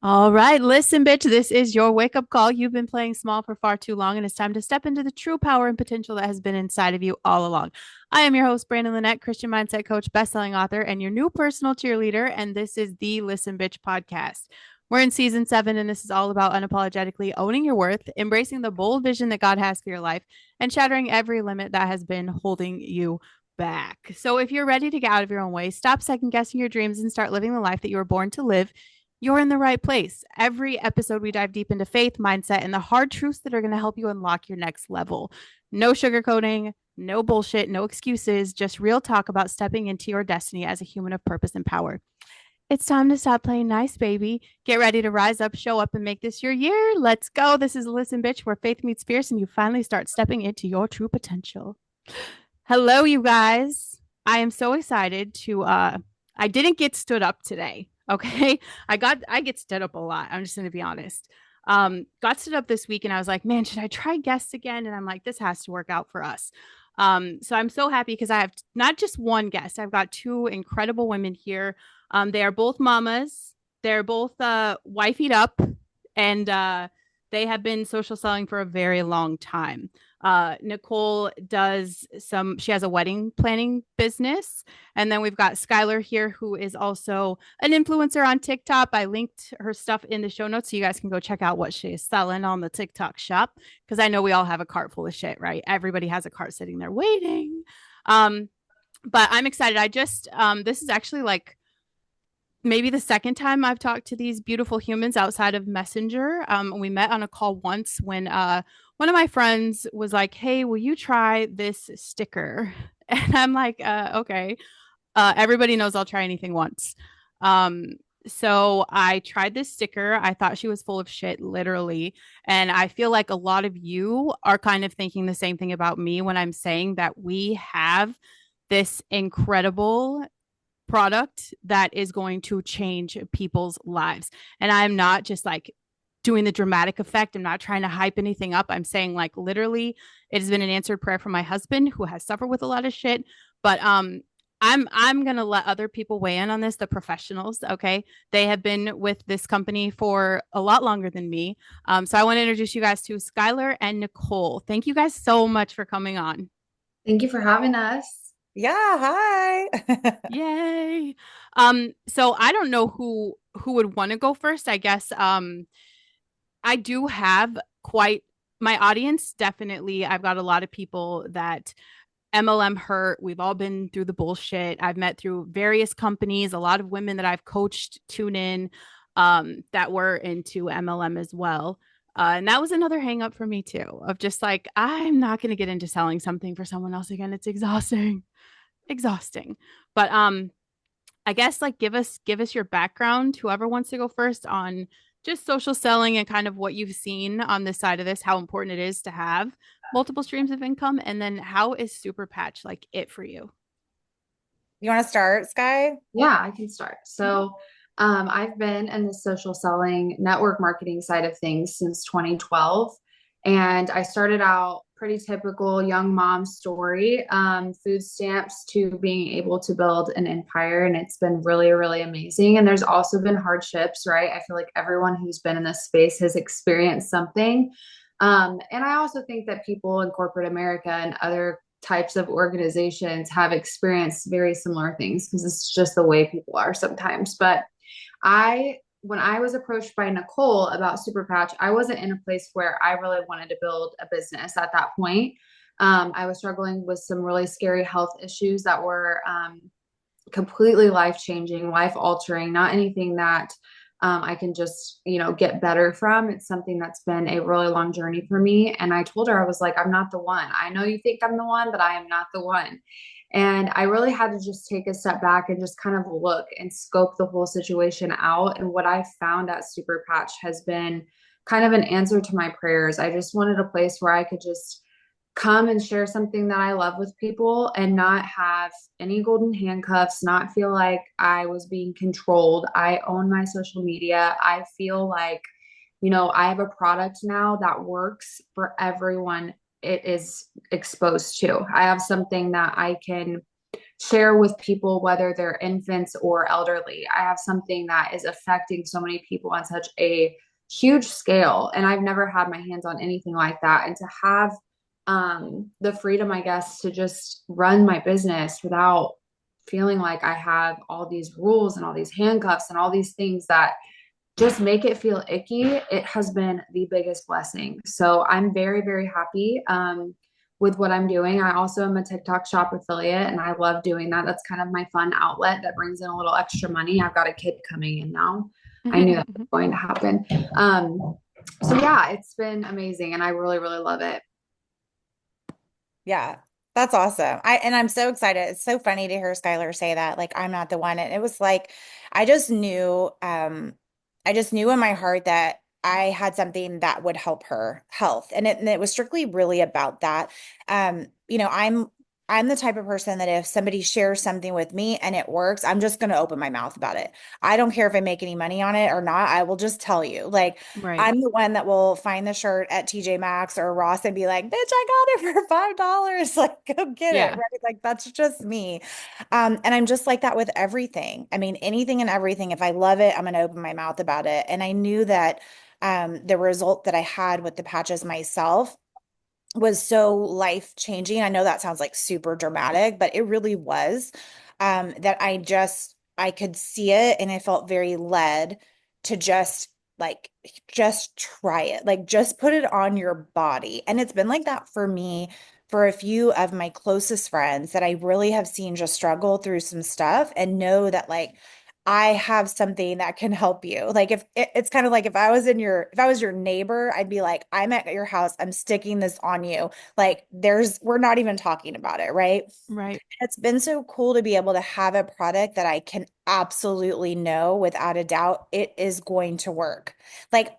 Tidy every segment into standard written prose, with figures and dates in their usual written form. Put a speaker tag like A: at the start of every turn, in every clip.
A: All right, listen, bitch. This is your wake up call. You've been playing small for far too long, and it's time to step into the true power and potential that has been inside of you all along. I am your host, Branden Lynette, Christian mindset coach, bestselling author, and your new personal cheerleader. And this is the Listen Bitch podcast. We're in season 7, and this is all about unapologetically owning your worth, embracing the bold vision that God has for your life, and shattering every limit that has been holding you back. So, if you're ready to get out of your own way, stop second guessing your dreams and start living the life that you were born to live, you're in the right place. Every episode, we dive deep into faith, mindset, and the hard truths that are going to help you unlock your next level. No sugarcoating, no bullshit, no excuses, just real talk about stepping into your destiny as a human of purpose and power. It's time to stop playing nice, baby. Get ready to rise up, show up, and make this your year. Let's go. This is Listen Bitch, where faith meets fierce and you finally start stepping into your true potential. Hello, you guys. I am so excited I didn't get stood up today. Okay. I get stood up a lot. I'm just gonna be honest. Got stood up this week and I was like, man, should I try guests again? And I'm like, this has to work out for us. So I'm so happy because I have not just one guest, I've got two incredible women here. They are both mamas, they're both wifeyed up, and they have been social selling for a very long time. Nicole she has a wedding planning business. And then we've got Skylar here, who is also an influencer on TikTok. I linked her stuff in the show notes so you guys can go check out what she is selling on the TikTok shop. Because I know we all have a cart full of shit, right? Everybody has a cart sitting there waiting. Um, but I'm excited. This is actually like maybe the second time I've talked to these beautiful humans outside of Messenger. We met on a call once when one of my friends was like, "Hey, will you try this sticker?" And I'm like, "Okay." Everybody knows I'll try anything once. Um, so I tried this sticker. I thought she was full of shit, literally. And I feel like a lot of you are kind of thinking the same thing about me when I'm saying that we have this incredible product that is going to change people's lives. And I'm not just like doing the dramatic effect. I'm not trying to hype anything up. I'm saying like literally it has been an answered prayer from my husband who has suffered with a lot of shit. But I'm gonna let other people weigh in on this, the professionals. Okay. They have been with this company for a lot longer than me. So I want to introduce you guys to Skylar and Nicole. Thank you guys so much for coming on.
B: Thank you for having us.
C: Yeah, hi.
A: Yay. So I don't know who would want to go first. I guess I do have quite my audience, definitely. I've got a lot of people that MLM hurt. We've all been through the bullshit. I've met through various companies, a lot of women that I've coached tune in that were into MLM as well. And that was another hang up for me too, of just like, I'm not going to get into selling something for someone else again. It's exhausting. But I guess like give us your background, whoever wants to go first, on just social selling and kind of what you've seen on this side of this, how important it is to have multiple streams of income, and then how is Super Patch like it for you?
C: You want to start, Sky?
B: Yeah, I can start. I've been in the social selling network marketing side of things since 2012. And I started out pretty typical young mom story, food stamps to being able to build an empire. And it's been really, really amazing. And there's also been hardships, right? I feel like everyone who's been in this space has experienced something. And I also think that people in corporate America and other types of organizations have experienced very similar things because it's just the way people are sometimes. When I was approached by Nicole about Super Patch, I wasn't in a place where I really wanted to build a business at that point. I was struggling with some really scary health issues that were completely life changing, life altering, not anything that I can just, get better from. It's something that's been a really long journey for me. And I told her, I was like, I'm not the one. I know you think I'm the one, but I am not the one. And I really had to just take a step back and just kind of look and scope the whole situation out. And what I found at Super Patch has been kind of an answer to my prayers. I just wanted a place where I could just come and share something that I love with people and not have any golden handcuffs, not feel like I was being controlled. I own my social media. I feel like, I have a product now that works for everyone it is exposed to. I have something that I can share with people, whether they're infants or elderly. I have something that is affecting so many people on such a huge scale. And I've never had my hands on anything like that. And to have the freedom, I guess, to just run my business without feeling like I have all these rules and all these handcuffs and all these things that just make it feel icky, it has been the biggest blessing. So I'm very, very happy with what I'm doing. I also am a TikTok shop affiliate and I love doing that. That's kind of my fun outlet that brings in a little extra money. I've got a kid coming in now. I knew that was going to happen. So yeah, it's been amazing and I really, really love it.
C: Yeah, that's awesome. I'm so excited. It's so funny to hear Skylar say that. Like, I'm not the one. And it was like, I just knew, I just knew in my heart that I had something that would help her health. And it was strictly really about that. I'm the type of person that if somebody shares something with me and it works, I'm just going to open my mouth about it. I don't care if I make any money on it or not. I will just tell you. Like,
A: Right.
C: I'm the one that will find the shirt at TJ Maxx or Ross and be like, bitch, I got it for $5. Like, go get it.
A: Yeah.
C: Right. Like, that's just me. And I'm just like that with everything. I mean, anything and everything. If I love it, I'm going to open my mouth about it. And I knew that the result that I had with the patches myself was so life changing. I know that sounds like super dramatic, but it really was. That I could see it and I felt very led to like, just try it. Like, just put it on your body. And it's been like that for me for a few of my closest friends that I really have seen just struggle through some stuff and know that, like, I have something that can help you. Like, if it's kind of like if I was your neighbor, I'd be like, I'm at your house, I'm sticking this on you. Like, we're not even talking about it, right?
A: Right.
C: It's been so cool to be able to have a product that I can absolutely know without a doubt it is going to work. Like,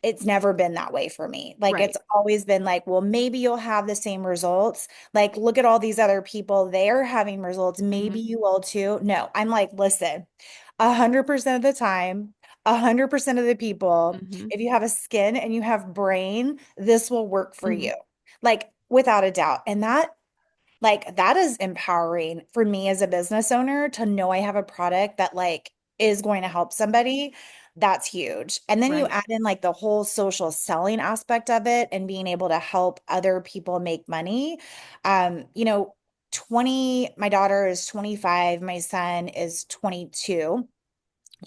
C: it's never been that way for me. Like,
A: Right.
C: it's always been like, well, maybe you'll have the same results. Like, look at all these other people, they're having results. Maybe
A: Hmm.
C: you will too. No, I'm like, listen, 100% of the time, 100% of the people,
A: Hmm.
C: if you have a skin and you have brain, this will work for
A: Hmm.
C: you. Like, without a doubt. And that is empowering for me as a business owner to know I have a product that, like, is going to help somebody. That's huge. And then you
A: Right.
C: add in like the whole social selling aspect of it and being able to help other people make money. Um, you know, my daughter is 25, my son is 22.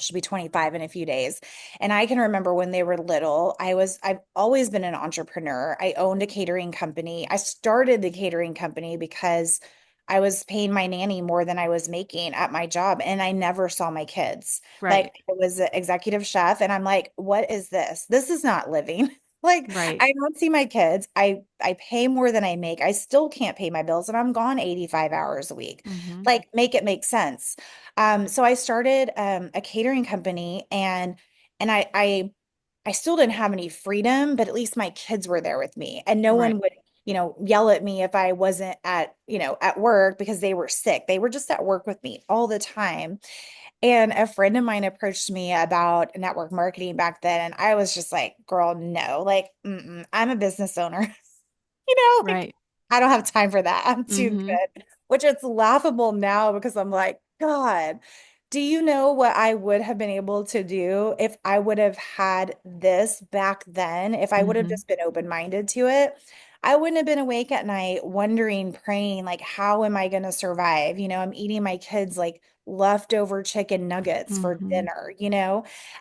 C: She'll be 25 in a few days. And I can remember when they were little, I've always been an entrepreneur. I owned a catering company. I started the catering company because I was paying my nanny more than I was making at my job. And I never saw my kids. Like,
A: Right.
C: I was an executive chef, and I'm like, what is this? This is not living. Like,
A: Right.
C: I don't see my kids. I pay more than I make. I still can't pay my bills, and I'm gone 85 hours a week.
A: Hmm.
C: Like, make it make sense. So I started a catering company, and I still didn't have any freedom, but at least my kids were there with me, and no
A: Right.
C: one would, yell at me if I wasn't at work because they were sick. They were just at work with me all the time. And a friend of mine approached me about network marketing back then, and I was just like, "Girl, no, like, I'm a business owner." Like,
A: Right.
C: I don't have time for that. I'm too
A: Hmm.
C: good. Which, it's laughable now because I'm like, God, do you know what I would have been able to do if I would have had this back then? If I would have
A: Hmm.
C: just been open-minded to it, I wouldn't have been awake at night wondering, praying, like, how am I going to survive? I'm eating my kids like leftover chicken nuggets for
A: Hmm.
C: dinner.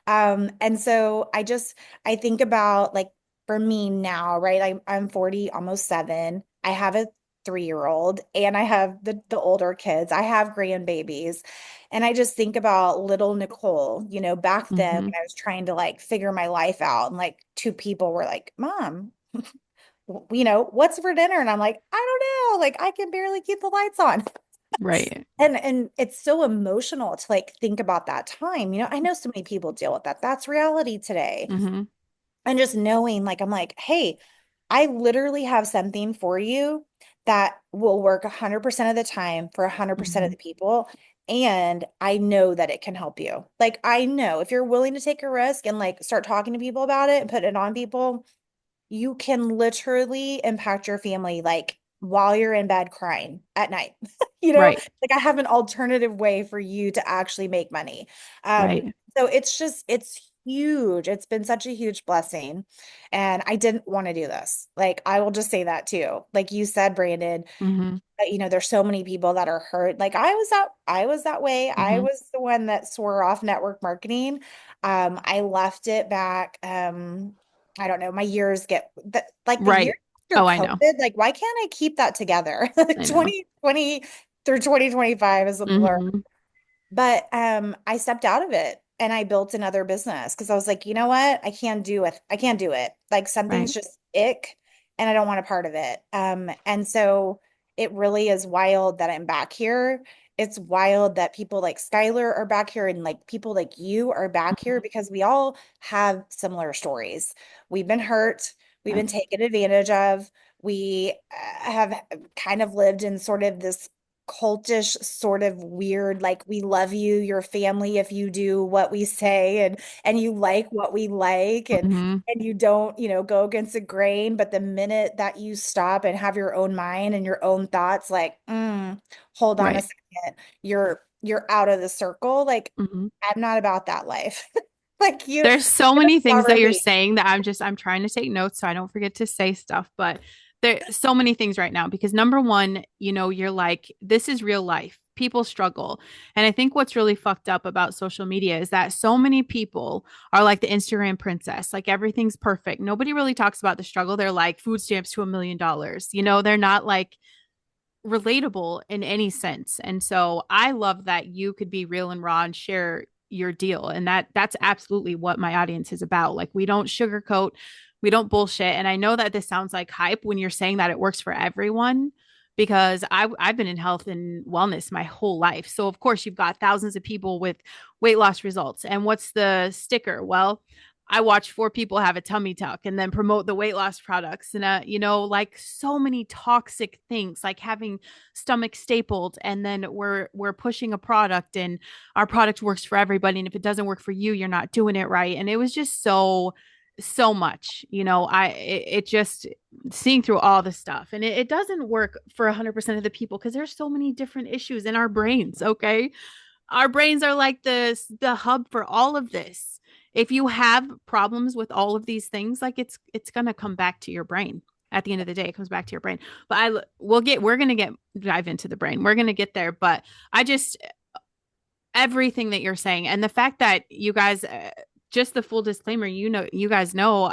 C: And so I think about, like, for me now, right? I'm 40, almost 7. I have a 3-year-old and I have the older kids. I have grandbabies. And I just think about little Nicole, back then
A: Hmm.
C: when I was trying to, like, figure my life out, and like two people were like, "Mom, what's for dinner?" And I'm like, "I don't know. Like, I can barely keep the lights on."
A: Right.
C: And it's so emotional to, like, think about that time. I know so many people deal with that. That's reality today.
A: Hmm.
C: And just knowing, like, I'm like, hey, I literally have something for you that will work 100% of the time for 100% of
A: Hmm.
C: the people. And I know that it can help you. Like, I know if you're willing to take a risk and, like, start talking to people about it and put it on people, you can literally impact your family, like, while you're in bed crying at night.
A: Right.
C: Like I have an alternative way for you to actually make money.
A: Right.
C: So it's huge. It's been such a huge blessing. And I didn't want to do this. Like I will just say that too. Like you said, Brandon,
A: Mm-hmm.
C: there's so many people that are hurt. Like I was that way. I
A: Mm-hmm.
C: was the one that swore off network marketing. I left it back. I don't know, my years get that like the year
A: Right.
C: after
A: Oh, I know.
C: COVID, like why can't I keep that together?
A: I know.
C: 2020 through 2025 is a blur.
A: Mm-hmm.
C: But I stepped out of it and I built another business because I was like, you know what? I can't do it. I can't do it. Like something's
A: Right.
C: just ick and I don't want a part of it. And so it really is wild that I'm back here. It's wild that people like Skylar are back here and like people like you are back here
A: Mm-hmm.
C: because we all have similar stories. We've been hurt, we've
A: Yep.
C: been taken advantage of. We have kind of lived in sort of this cultish sort of weird, like we love you, your family, if you do what we say and you like what we like
A: Mm-hmm.
C: and you don't, go against the grain. But the minute that you stop and have your own mind and your own thoughts, like, hold on a
A: Right.
C: second, you're out of the circle. Like,
A: Mm-hmm.
C: I'm not about that life. Like you,
A: There's so
C: you're
A: many things
C: flower
A: that you're
C: bee.
A: saying that I'm trying to take notes so I don't forget to say stuff, but there's so many things right now because number one, you're like, this is real life. People struggle. And I think what's really fucked up about social media is that so many people are like the Instagram princess, like everything's perfect. Nobody really talks about the struggle. They're like food stamps to $1 million. They're not like relatable in any sense. And so I love that you could be real and raw and share your deal. And that's absolutely what my audience is about. Like we don't sugarcoat, we don't bullshit. And I know that this sounds like hype when you're saying that it works for everyone because I've been in health and wellness my whole life. So of course you've got thousands of people with weight loss results. And what's the sticker? Well, I watch four people have a tummy tuck and then promote the weight loss products. And, like so many toxic things, like having stomach stapled. And then we're pushing a product and our product works for everybody. And if it doesn't work for you, you're not doing it right. And it was just so much, it just seeing through all the stuff and it doesn't work for 100% of the people because there's so many different issues in our brains. Okay. Our brains are like the hub for all of this. If you have problems with all of these things, like it's going to come back to your brain. At the end of the day, it comes back to your brain. But we're going to dive into the brain. We're going to get there, but I just everything that you're saying and the fact that you guys just the full disclaimer, you guys know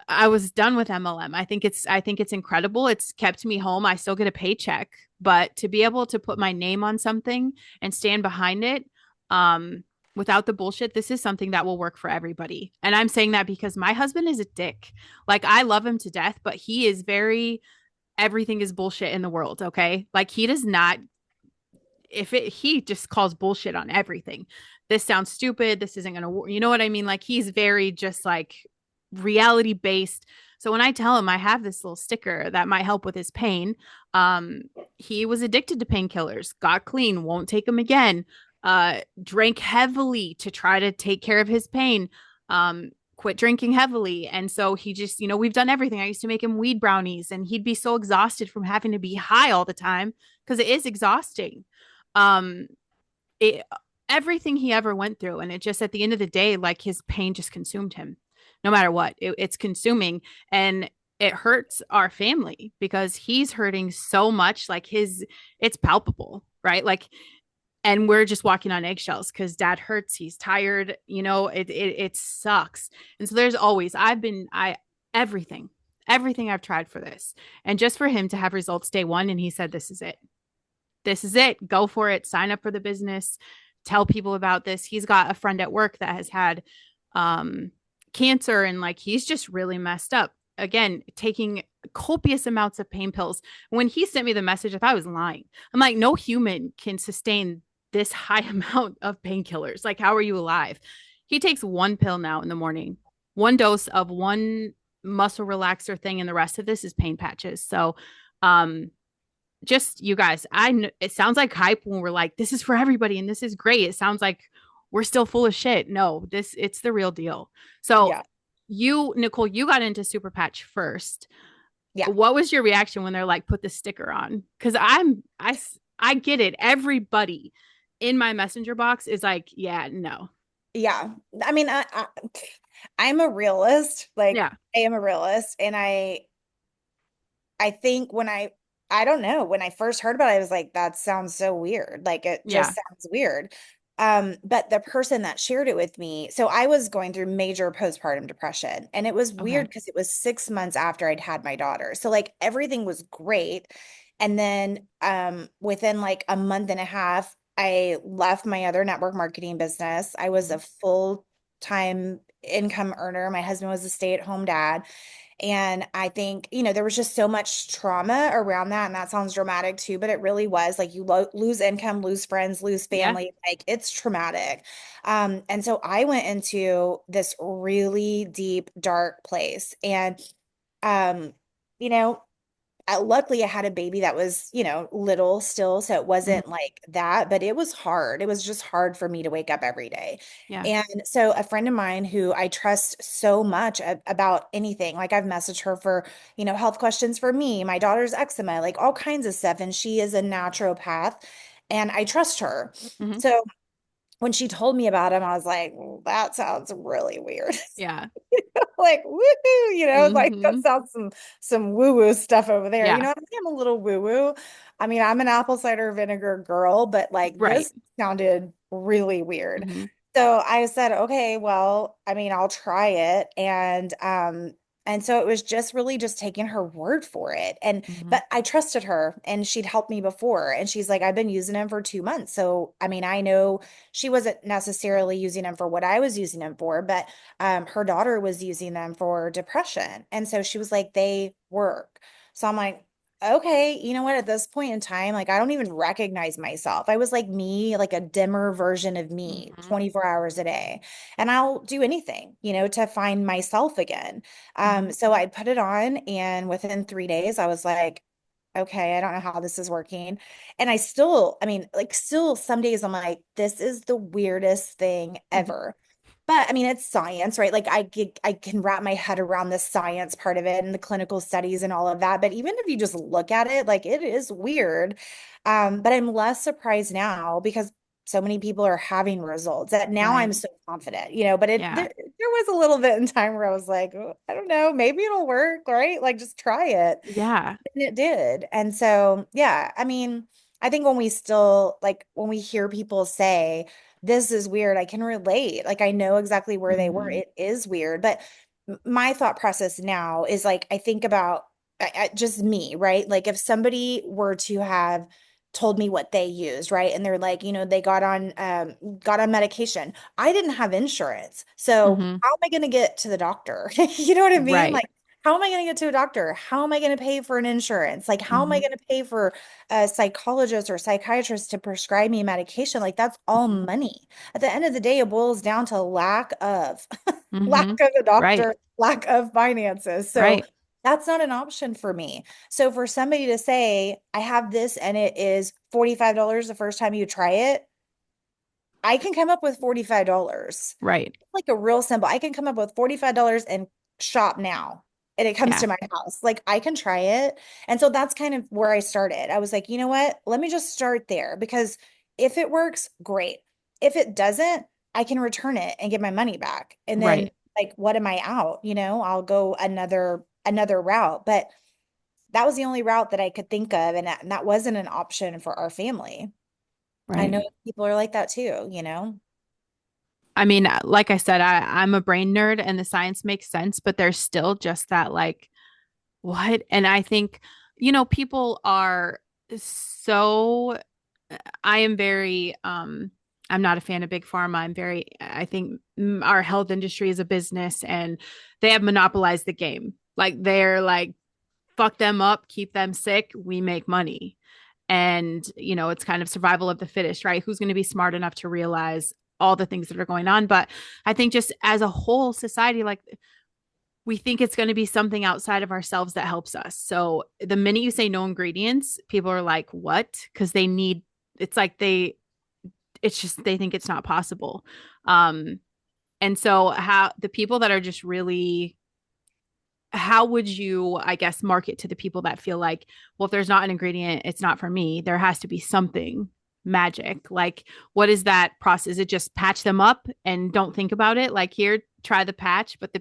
A: I was done with MLM. I think it's incredible. It's kept me home. I still get a paycheck, but to be able to put my name on something and stand behind it, without the bullshit, this is something that will work for everybody. And I'm saying that because my husband is a dick. Like I love him to death, but he is very everything is bullshit in the world. Okay, like he does not. He just calls bullshit on everything. This sounds stupid. This isn't gonna work. You know what I mean? Like he's very just like reality based. So when I tell him I have this little sticker that might help with his pain, he was addicted to painkillers, got clean, won't take them again, drank heavily to try to take care of his pain, quit drinking heavily. And so he just, we've done everything. I used to make him weed brownies and he'd be so exhausted from having to be high all the time because it is exhausting. Um, it, everything he ever went through. And it just at the end of the day, like his pain just consumed him no matter what. It's consuming and it hurts our family because he's hurting so much. Like it's palpable, right? Like, and we're just walking on eggshells because dad hurts. He's tired. It sucks. And so there's always, everything, everything I've tried for this. And just for him to have results day one. And he said, this is it. This is it. Go for it. Sign up for the business. Tell people about this. He's got a friend at work that has had, cancer and like he's just really messed up again taking copious amounts of pain pills. When he sent me the message I thought I was lying. I'm like, no human can sustain this high amount of painkillers. Like how are you alive? He takes one pill now in the morning, one dose of one muscle relaxer thing, and the rest of this is pain patches. So just you guys, it sounds like hype when we're like this is for everybody and this is great. It sounds like we're still full of shit. No, it's the real deal. So
C: Yeah.
A: Nicole, you got into Super Patch first.
C: Yeah.
A: What was your reaction when they're like, put the sticker on? Because I get it. Everybody in my messenger box is like, yeah, no.
C: Yeah. I mean, I'm a realist. Like
A: Yeah.
C: I am a realist. And I think I don't know, when I first heard about it, I was like, that sounds so weird. Like it
A: Yeah.
C: just sounds weird. But the person that shared it with me, so I was going through major postpartum depression, and it was
A: Okay.
C: weird because it was 6 months after I'd had my daughter. So like everything was great. And then within like a month and a half, I left my other network marketing business. I was a full-time income earner. My husband was a stay-at-home dad. And I think, there was just so much trauma around that. And that sounds dramatic too, but it really was like you lose income, lose friends, lose
A: Yeah.
C: family. Like it's traumatic. And so I went into this really deep, dark place. And, um, you know, luckily I had a baby that was, little still, so it
A: Mhm.
C: wasn't like that, but it was hard. It was just hard for me to wake up every day.
A: Yeah.
C: And so a friend of mine who I trust so much about anything, like I've messaged her for, health questions for me, my daughter's eczema, like all kinds of stuff, and she is a naturopath and I trust her.
A: Hmm.
C: So when she told me about him, I was like, "Well, that sounds really weird."
A: Yeah.
C: Like woohoo, like that
A: Hmm.
C: sounds some woo-woo stuff over there.
A: Yeah.
C: I'm a little woo-woo. I mean, I'm an apple cider vinegar girl, but like
A: Right.
C: this sounded really weird.
A: Hmm.
C: So I said, okay, well, I mean, I'll try it. And so it was just really just taking her word for it.
A: Hmm.
C: But I trusted her and she'd helped me before. And she's like, I've been using them for 2 months. So I mean, I know she wasn't necessarily using them for what I was using them for, but her daughter was using them for depression. And so she was like, they work. So I'm like, okay, you know what? At this point in time, like I don't even recognize myself. I was like me, like a dimmer version of me,
A: Hmm.
C: 24 hours a day. And I'll do anything, to find myself again.
A: Hmm.
C: So I put it on, and within 3 days, I was like, okay, I don't know how this is working. And I mean, like, still some days I'm like, this is the weirdest thing
A: Hmm.
C: ever. But I mean, it's science, right? Like I can wrap my head around the science part of it and the clinical studies and all of that. But even if you just look at it, like it is weird. But I'm less surprised now because so many people are having results that now I'm
A: Right.
C: so confident, but
A: Yeah.
C: there was a little bit in time where I was like, "Oh, I don't know, maybe it'll work, right? Like just try it."
A: Yeah.
C: And it did. And so, yeah, I mean, I think when we still like when we hear people say, this is weird, I can relate. Like I know exactly where they were.
A: Hmm.
C: It is weird. But my thought process now is like I think about just me, right? Like if somebody were to have told me what they used, right? And they're like, they got on medication. I didn't have insurance. So
A: Hmm.
C: how am I going to get to the doctor? You know what I mean?
A: Right.
C: Like how am I going to get to a doctor? How am I going to pay for an insurance? Like, how am I
A: Hmm.
C: going to pay for a psychologist or psychiatrist to prescribe me medication? Like, that's all
A: Hmm.
C: money. At the end of the day, it boils down to lack of, lack
A: Hmm.
C: of a
A: Right.
C: doctor, lack of finances. So
A: Right.
C: that's not an option for me. So for somebody to say, I have this and it is $45 the first time you try it, I can come up with $45
A: Right.
C: like a real simple. I can come up with $45 and shop now. And it comes
A: Yeah.
C: to my house. Like I can try it. And so that's kind of where I started. I was like, you know what? Let me just start there because if it works, great. If it doesn't, I can return it and get my money back. And then
A: Right.
C: like what am I out? I'll go another route. But that was the only route that I could think of. And that wasn't an option for our family. I
A: Right.
C: know people are like that too.
A: I mean, like I said, I'm a brain nerd and the science makes sense, but there's still just that like, what? And I think, people are so I am very I'm not a fan of big pharma. I think our health industry is a business and they have monopolized the game. Like they're like fuck them up, keep them sick, we make money. And, it's kind of survival of the fittest, right? Who's going to be smart enough to realize all the things that are going on? But I think just as a whole society, like we think it's going to be something outside of ourselves that helps us. So the minute you say no ingredients, people are like, what? Because it's like it's just, they think it's not possible. Um, and so how the people that are just really how would you, I guess, market to the people that feel like, well, if there's not an ingredient, it's not for me. There has to be something magic. Like, what is that process? Is it just patch them up and don't think about it? Like, here, try the patch. But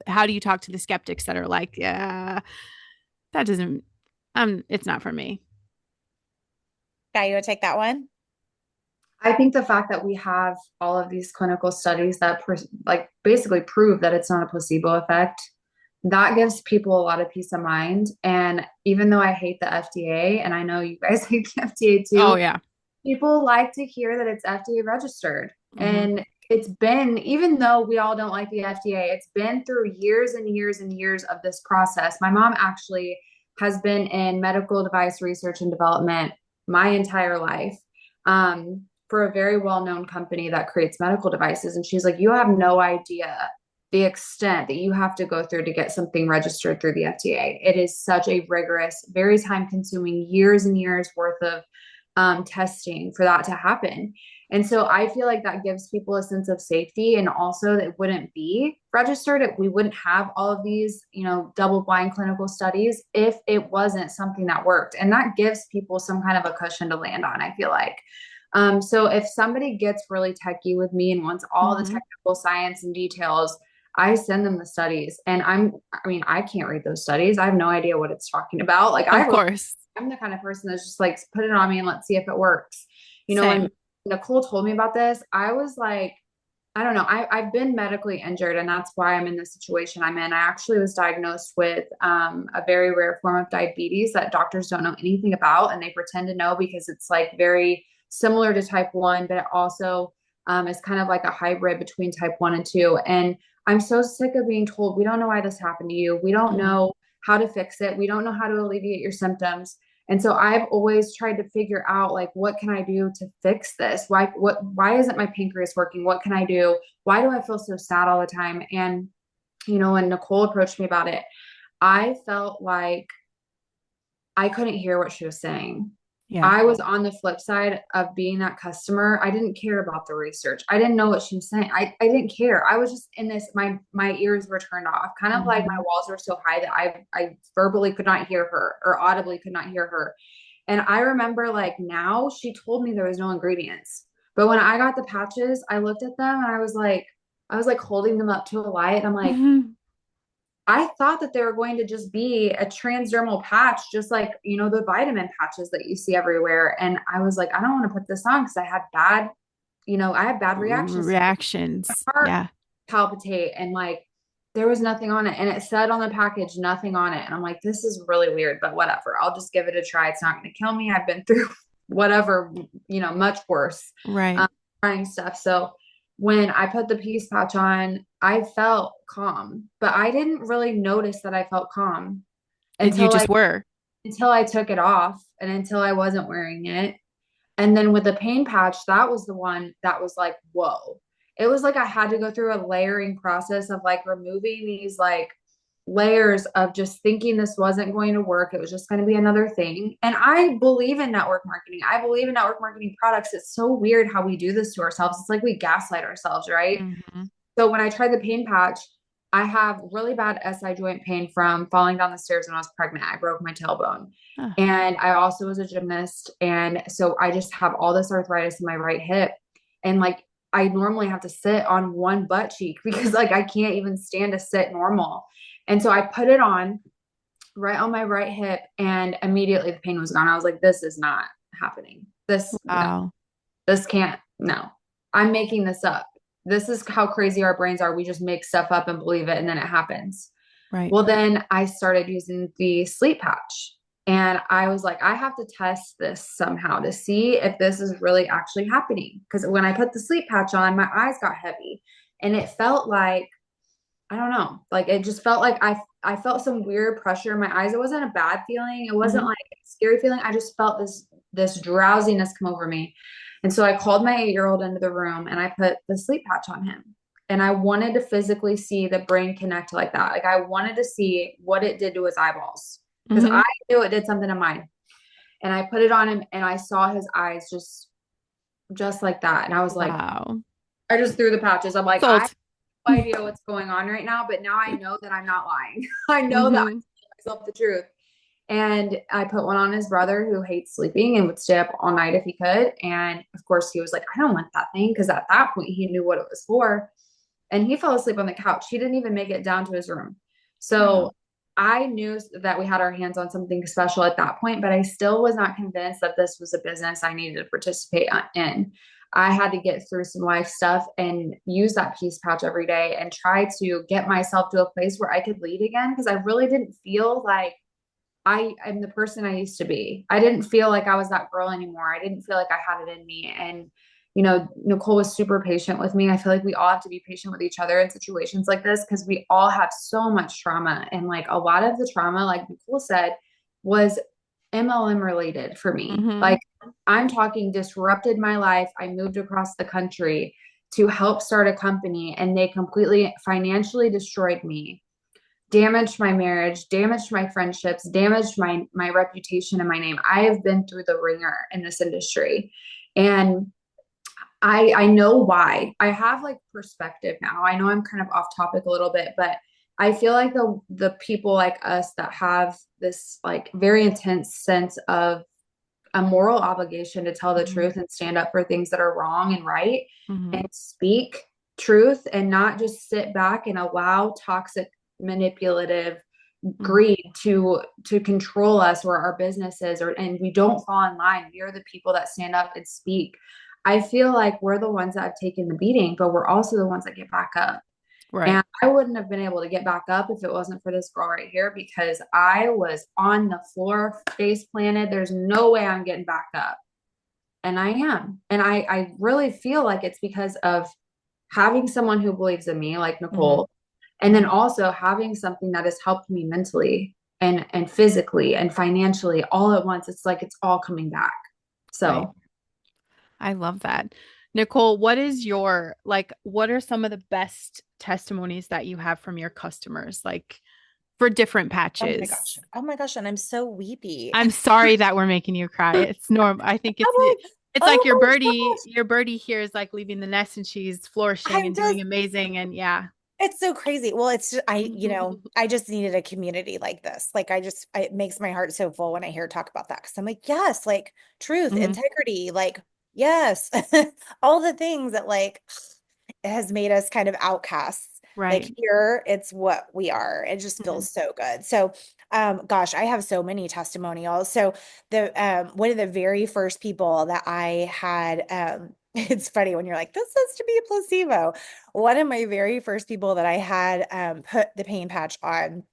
A: how do you talk to the skeptics that are like, yeah, that doesn't, it's not for me.
C: Guy, you would take that one?
B: I think the fact that we have all of these clinical studies that like basically prove that it's not a placebo effect, that gives people a lot of peace of mind. And even though I hate the FDA, and I know you guys hate the FDA
A: Oh,
B: too,
A: yeah.
B: people like to hear that it's FDA registered.
A: Mm-hmm.
B: And it's been, even though we all don't like the FDA, it's been through years and years and years of this process. My mom actually has been in medical device research and development my entire life. For a very well-known company that creates medical devices. And she's like, you have no idea the extent that you have to go through to get something registered through the FDA. It is such a rigorous, very time-consuming, years and years worth of testing for that to happen. And so I feel like that gives people a sense of safety, and also that it wouldn't be registered. We wouldn't have all of these, double-blind clinical studies if it wasn't something that worked. And that gives people some kind of a cushion to land on, I feel like. So if somebody gets really techie with me and wants all the
A: Mm-hmm.
B: technical science and details, I send them the studies. And I can't read those studies. I have no idea what it's talking about. Like
A: Of course.
B: I'm the kind of person that's just like, put it on me and let's see if it works.
A: Same.
B: When Nicole told me about this, I was like, I don't know. I've been medically injured, and that's why I'm in the situation I'm in. I actually was diagnosed with a very rare form of diabetes that doctors don't know anything about, and they pretend to know because it's like very similar to type 1, but it also is kind of like a hybrid between type 1 and 2. And I'm so sick of being told, we don't know why this happened to you. We don't
A: Mm-hmm.
B: know how to fix it. We don't know how to alleviate your symptoms. And so I've always tried to figure out, like, what can I do to fix this? Why isn't my pancreas working? What can I do? Why do I feel so sad all the time? And, when Nicole approached me about it, I felt like I couldn't hear what she was saying.
A: Yeah.
B: I was on the flip side of being that customer. I didn't care about the research. I didn't know what she was saying. I didn't care. I was just in this, my ears were turned off, kind of like my
A: Mm-hmm.
B: walls were so high that I verbally could not hear her, or audibly could not hear her. And I remember, like, now she told me there was no ingredients. But when I got the patches, I looked at them and I was like holding them up to a light. And I'm like,
A: Mm-hmm.
B: I thought that they were going to just be a transdermal patch, just like, the vitamin patches that you see everywhere. And I was like, I don't want to put this on because I had bad reactions to it.
A: Reactions.
B: My heart
A: Yeah.
B: palpitate, and like there was nothing on it. And it said on the package, nothing on it. And I'm like, this is really weird, but whatever. I'll just give it a try. It's not going to kill me. I've been through whatever, much worse
A: Right.
B: trying stuff. So when I put the peace patch on, I felt calm, but I didn't really notice that I felt calm
A: And you
B: until
A: just were.
B: I took it off, and until I wasn't wearing it. And then with the pain patch, that was the one that was like, whoa. It was like I had to go through a layering process of like removing these like layers of just thinking this wasn't going to work. It was just going to be another thing. And I believe in network marketing. I believe in network marketing products. It's so weird how we do this to ourselves. It's like we gaslight ourselves, right?
A: Mm-hmm.
B: So when I tried the pain patch, I have really bad SI joint pain from falling down the stairs when I was pregnant. I broke my tailbone.
A: Huh.
B: And I also was a gymnast. And so I just have all this arthritis in my right hip. And like I normally have to sit on one butt cheek because like I can't even stand to sit normal. And so I put it on right on my right hip, and immediately the pain was gone. I was like, this is not happening. No,
A: Wow.
B: this can't, no, I'm making this up. This is how crazy our brains are. We just make stuff up and believe it, and then it happens.
A: Right.
B: Well, then I started using the sleep patch, and I was like, I have to test this somehow to see if this is really actually happening. Because when I put the sleep patch on, my eyes got heavy, and it felt like, I don't know, like it just felt like I felt some weird pressure in my eyes. It wasn't a bad feeling. It wasn't
A: Mm-hmm.
B: like a scary feeling. I just felt this drowsiness come over me. And so I called my 8-year-old into the room, and I put the sleep patch on him. And I wanted to physically see the brain connect like that. Like I wanted to see what it did to his eyeballs, because
A: Mm-hmm.
B: I knew it did something to mine. And I put it on him, and I saw his eyes just like that. And I was like,
A: Wow.
B: I just threw the patches. I'm like,
A: Sold.
B: no idea what's going on right now, but now I know that I'm not lying. I know that I'm
A: Mm-hmm.
B: telling myself the truth. And I put one on his brother who hates sleeping and would stay up all night if he could. And of course, he was like, I don't want that thing. Because at that point, he knew what it was for. And he fell asleep on the couch. He didn't even make it down to his room.
A: Wow.
B: So I knew that we had our hands on something special at that point, but I still was not convinced that this was a business I needed to participate in. I had to get through some life stuff and use that peace pouch every day and try to get myself to a place where I could lead again because I really didn't feel like I am the person I used to be. I didn't feel like I was that girl anymore. I didn't feel like I had it in me. And, Nicole was super patient with me. I feel like we all have to be patient with each other in situations like this because we all have so much trauma. And like a lot of the trauma, like Nicole said, was MLM related for me.
A: Mm-hmm.
B: Like I'm talking disrupted my life. I moved across the country to help start a company and they completely financially destroyed me, damaged my marriage, damaged my friendships, damaged my reputation and my name. I have been through the ringer in this industry. And I know why. I have like perspective now. I know I'm kind of off topic a little bit, but I feel like the people like us that have this like very intense sense of a moral obligation to tell the
A: Mm-hmm.
B: truth and stand up for things that are wrong and right
A: Mm-hmm.
B: and speak truth and not just sit back and allow toxic manipulative greed to control us or our businesses or and we don't fall in line. We are the people that stand up and speak. I feel like we're the ones that have taken the beating, but we're also the ones that get back up.
A: Right.
B: And I wouldn't have been able to get back up if it wasn't for this girl right here because I was on the floor, face planted. There's no way I'm getting back up. And I am. And I really feel like it's because of having someone who believes in me, like
A: Mm-hmm.
B: Nicole, and then also having something that has helped me mentally and physically and financially all at once. It's like it's all coming back.
A: Right.
B: So
A: I love that. Nicole, what is your what are some of the best testimonies that you have from your customers, like for different
C: Oh my gosh.
A: patches?
C: Oh my gosh. And I'm so weepy.
A: I'm sorry that we're making you cry. It's normal. I think
C: I'm like,
A: it's like
C: oh my gosh.
A: your birdie here is like leaving the nest and she's flourishing
C: I'm
A: and doing
C: just,
A: amazing. And yeah.
C: it's so crazy. Well, it's just, I just needed a community like this. Like, it makes my heart so full when I hear talk about that. Cause I'm like, yes, like truth,
A: Mhm.
C: integrity, like, yes, all the things that like has made us kind of outcasts. Like
A: Right.
C: here, it's what we are. It just
A: Mhm.
C: feels so good. So, gosh, I have so many testimonials. So one of the very first people that I had, it's funny when you're like, this has to be a placebo. One of my very first people that I had put the pain patch on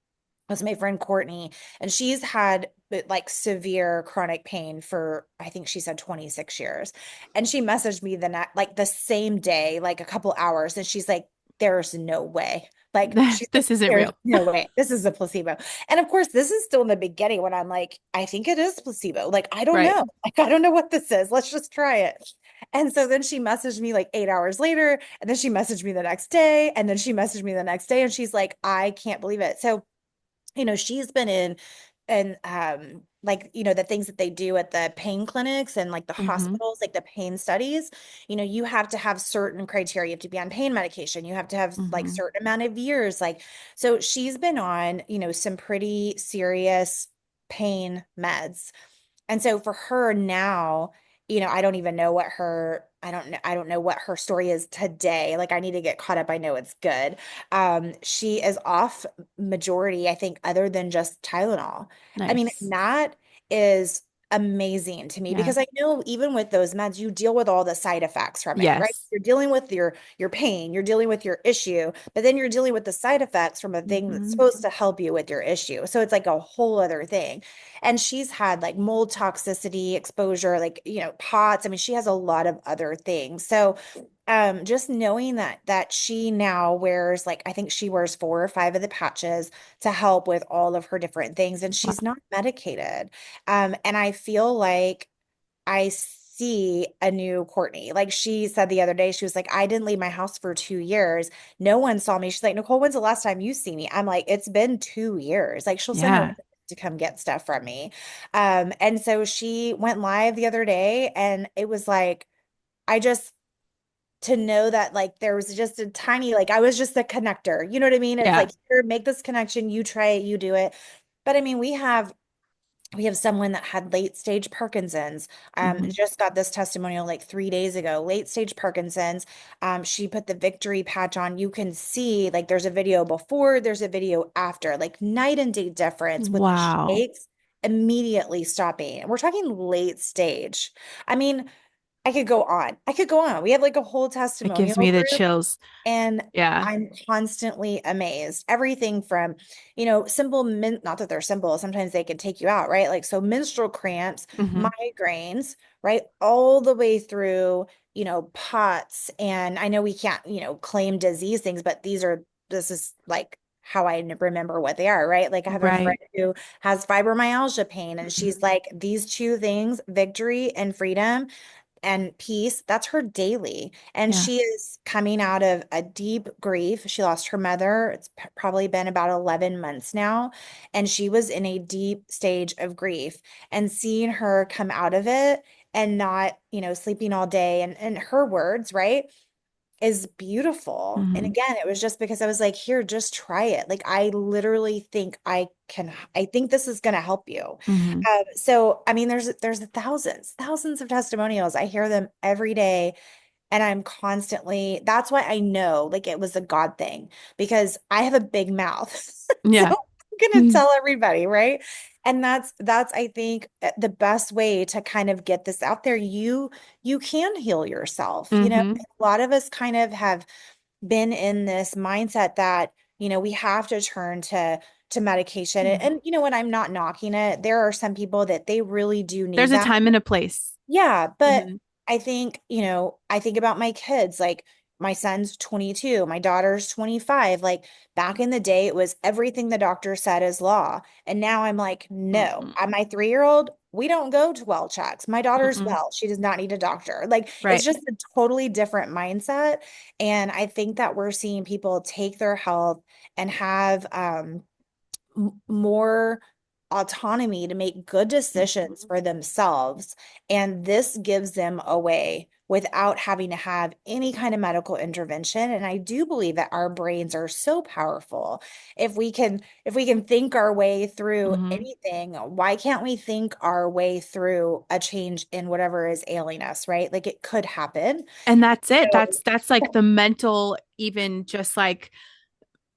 C: was my friend Courtney, and she's had like severe chronic pain for I think she said 26 years. And she messaged me like the same day, like a couple hours, and she's like, there's no way. Like she's like,
A: This isn't
C: there's
A: real.
C: no way. This is a placebo. And of course, this is still in the beginning when I'm like, I think it is placebo. Like, I don't
A: Right.
C: know. Like, I don't know what this is. Let's just try it. And so then she messaged me like 8 hours later, and then she messaged me the next day, and then she messaged me the next day, and she's like, I can't believe it. So she's been in and like the things that they do at the pain clinics and like the
A: Hmm.
C: hospitals, like the pain studies, you have to have certain criteria. You have to be on pain medication. You have to have like
A: Hmm.
C: certain amount of years. Like, so she's been on, some pretty serious pain meds. And so for her now, I don't even know what I don't know what her story is today. Like I need to get caught up. I know it's good. She is off majority, I think, other than just Tylenol. I mean,
A: Nice.
C: that is amazing to me
A: Yeah.
C: because I know even with those meds, you deal with all the side effects from it, right?
A: Yes.
C: You're dealing with your pain, you're dealing with your issue, but then you're dealing with the side effects from a thing that's
A: Hmm.
C: supposed to help you with your issue. So it's like a whole other thing. And she's had like mold toxicity exposure, like, POTS. I mean, she has a lot of other things. So just knowing that she now wears like I think she wears 4 or 5 of the patches to help with all of her different things, and
A: Wow.
C: she's not medicated. And I feel like I see a new Courtney. Like she said the other day, she was like, I didn't leave my house for 2 years. No one saw me. She's like, Nicole, when's the last time you see me? I'm like, it's been 2 years. Like she'll send her
A: Yeah.
C: to come get stuff from me. And so she went live the other day, and it was like, I just to know that like there was just a tiny, like I was just a connector. You know what I mean? It's
A: Yeah.
C: like, here, make this connection, you try it, you do it. But I mean, we have someone that had late stage Parkinson's.
A: Hmm.
C: Just got this testimonial like 3 days ago. Late stage Parkinson's. She put the victory patch on. You can see like there's a video before, there's a video after, like night and day difference with the
A: Wow.
C: shakes immediately stopping. And we're talking late stage. I mean, I could go on. I could go on. We have like a whole
A: It gives
C: testimonial
A: me the
C: group.
A: chills.
C: And
A: Yeah.
C: I'm constantly amazed. Everything from, simple not that they're simple, sometimes they can take you out, right? Like, so menstrual cramps,
A: Hmm.
C: migraines, right? All the way through, POTS. And I know we can't, claim disease things, but this is like how I remember what they are, right? Like, I have a friend
A: Right.
C: who has fibromyalgia pain, and
A: Mhm.
C: she's like, these two things, victory and freedom and peace, that's her daily. And
A: Yeah.
C: she is coming out of a deep grief. She lost her mother. It's probably been about 11 months now. And she was in a deep stage of grief. And seeing her come out of it and not, sleeping all day, and her words, right, is beautiful. And
A: Hmm.
C: again, it was just because I was like, here, just try it. Like, I literally think I think this is going to help you.
A: Hmm.
C: So, I mean, there's thousands of testimonials. I hear them every day. And I'm constantly, that's why I know like it was a God thing, because I have a big mouth. So
A: Yeah.
C: I'm gonna tell everybody, right? And that's I think the best way to kind of get this out there. You can heal yourself.
A: Hmm.
C: A lot of us kind of have been in this mindset that, we have to turn to medication. And you know what, I'm not knocking it. There are some people that they really do
A: There's
C: need
A: a
C: that.
A: time and a place.
C: Yeah, but
A: Hmm.
C: I think, I think about my kids, like my son's 22, my daughter's 25. Like back in the day, it was everything the doctor said is law. And now I'm like, no,
A: Mm-mm.
C: my 3-year-old, we don't go to well checks. My daughter's
A: Mm-mm.
C: well, she does not need a doctor. Like it's
A: Right.
C: just a totally different mindset. And I think that we're seeing people take their health and have more autonomy to make good decisions
A: Mhm.
C: for themselves. And this gives them a way without having to have any kind of medical intervention. And I do believe that our brains are so powerful. If we can think our way through
A: Mhm.
C: anything, why can't we think our way through a change in whatever is ailing us, right? Like it could happen.
A: And that's it.
C: So,
A: That's like the mental, even just like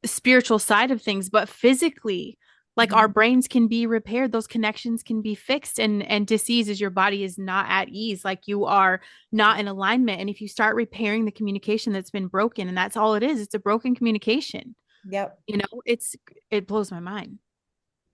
A: spiritual side of things, but physically, like our
C: mhm,
A: brains can be repaired, those connections can be fixed, and disease is your body is not at ease, like you are not in alignment. And if you start repairing the communication that's been broken, and that's all it is, it's a broken communication.
C: yep.
A: It blows my mind.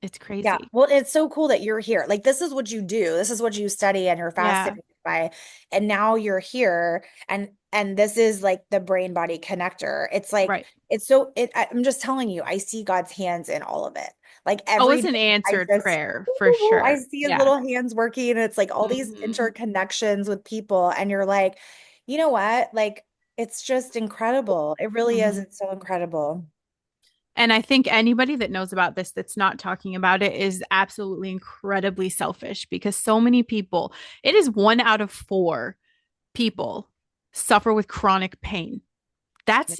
A: It's
C: Yeah.
A: crazy.
C: Well, it's so cool that you're here. Like this is what you do. This is what you study and you're
A: Yeah.
C: fascinated by. And now you're here, and this is like the brain body connector. It's like
A: Right.
C: I'm just telling you, I see God's hands in all of it. Like
A: Oh,
C: every
A: it's
C: day
A: an
C: I
A: answered
C: just
A: prayer for
C: I
A: sure.
C: see his
A: Yeah.
C: little hands working, and it's like all these
A: Hmm.
C: interconnections with people, and you're like, you know what? Like it's just incredible. It really is.
A: Hmm.
C: It's so incredible.
A: And I think anybody that knows about this that's not talking about it is absolutely incredibly selfish, because so many people, it is 1 out of 4 people suffer with chronic pain. That's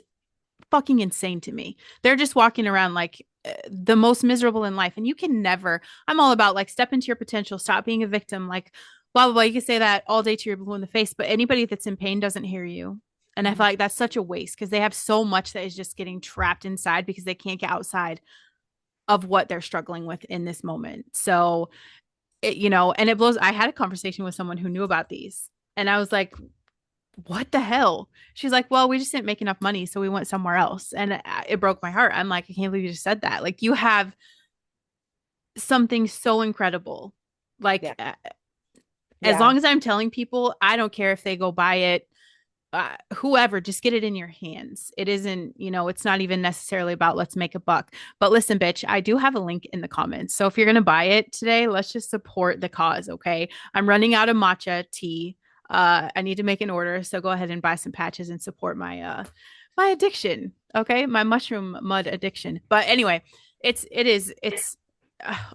A: fucking insane to me. They're just walking around like the most miserable in life. And you can never, I'm all about like step into your potential, stop being a victim, like blah, blah, blah. You can say that all day to your blue in the face, but anybody that's in pain doesn't hear you. And I feel
C: Mhm.
A: like that's such a waste, because they have so much that is just getting trapped inside because they can't get outside of what they're struggling with in this moment. So, and it blows. I had a conversation with someone who knew about these, and I was like, what the hell? She's like, well, we just didn't make enough money, so we went somewhere else. And it broke my heart. I'm like, I can't believe you just said that. Like, you have something so incredible. Like,
C: Yeah.
A: as
C: Yeah.
A: long as I'm telling people, I don't care if they go buy it, whoever, just get it in your hands. It isn't, it's not even necessarily about let's make a buck. But listen, bitch, I do have a link in the comments. So if you're going to buy it today, let's just support the cause. Okay. I'm running out of matcha tea. I need to make an order. So go ahead and buy some patches and support my addiction. Okay. My mushroom mud addiction. But anyway, it's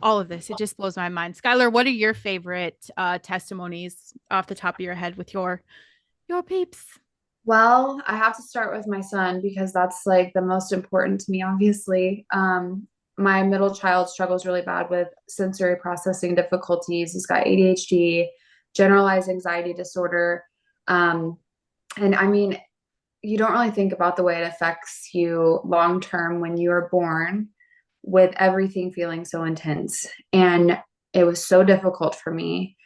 A: all of this. It just blows my mind. Skylar, what are your favorite testimonies off the top of your head with your peeps?
B: Well, I have to start with my son because that's like the most important to me, obviously. My middle child struggles really bad with sensory processing difficulties. He's got ADHD, generalized anxiety disorder. Um, and I mean, you don't really think about the way it affects you long term when you are born with everything feeling so intense. And it was so difficult for me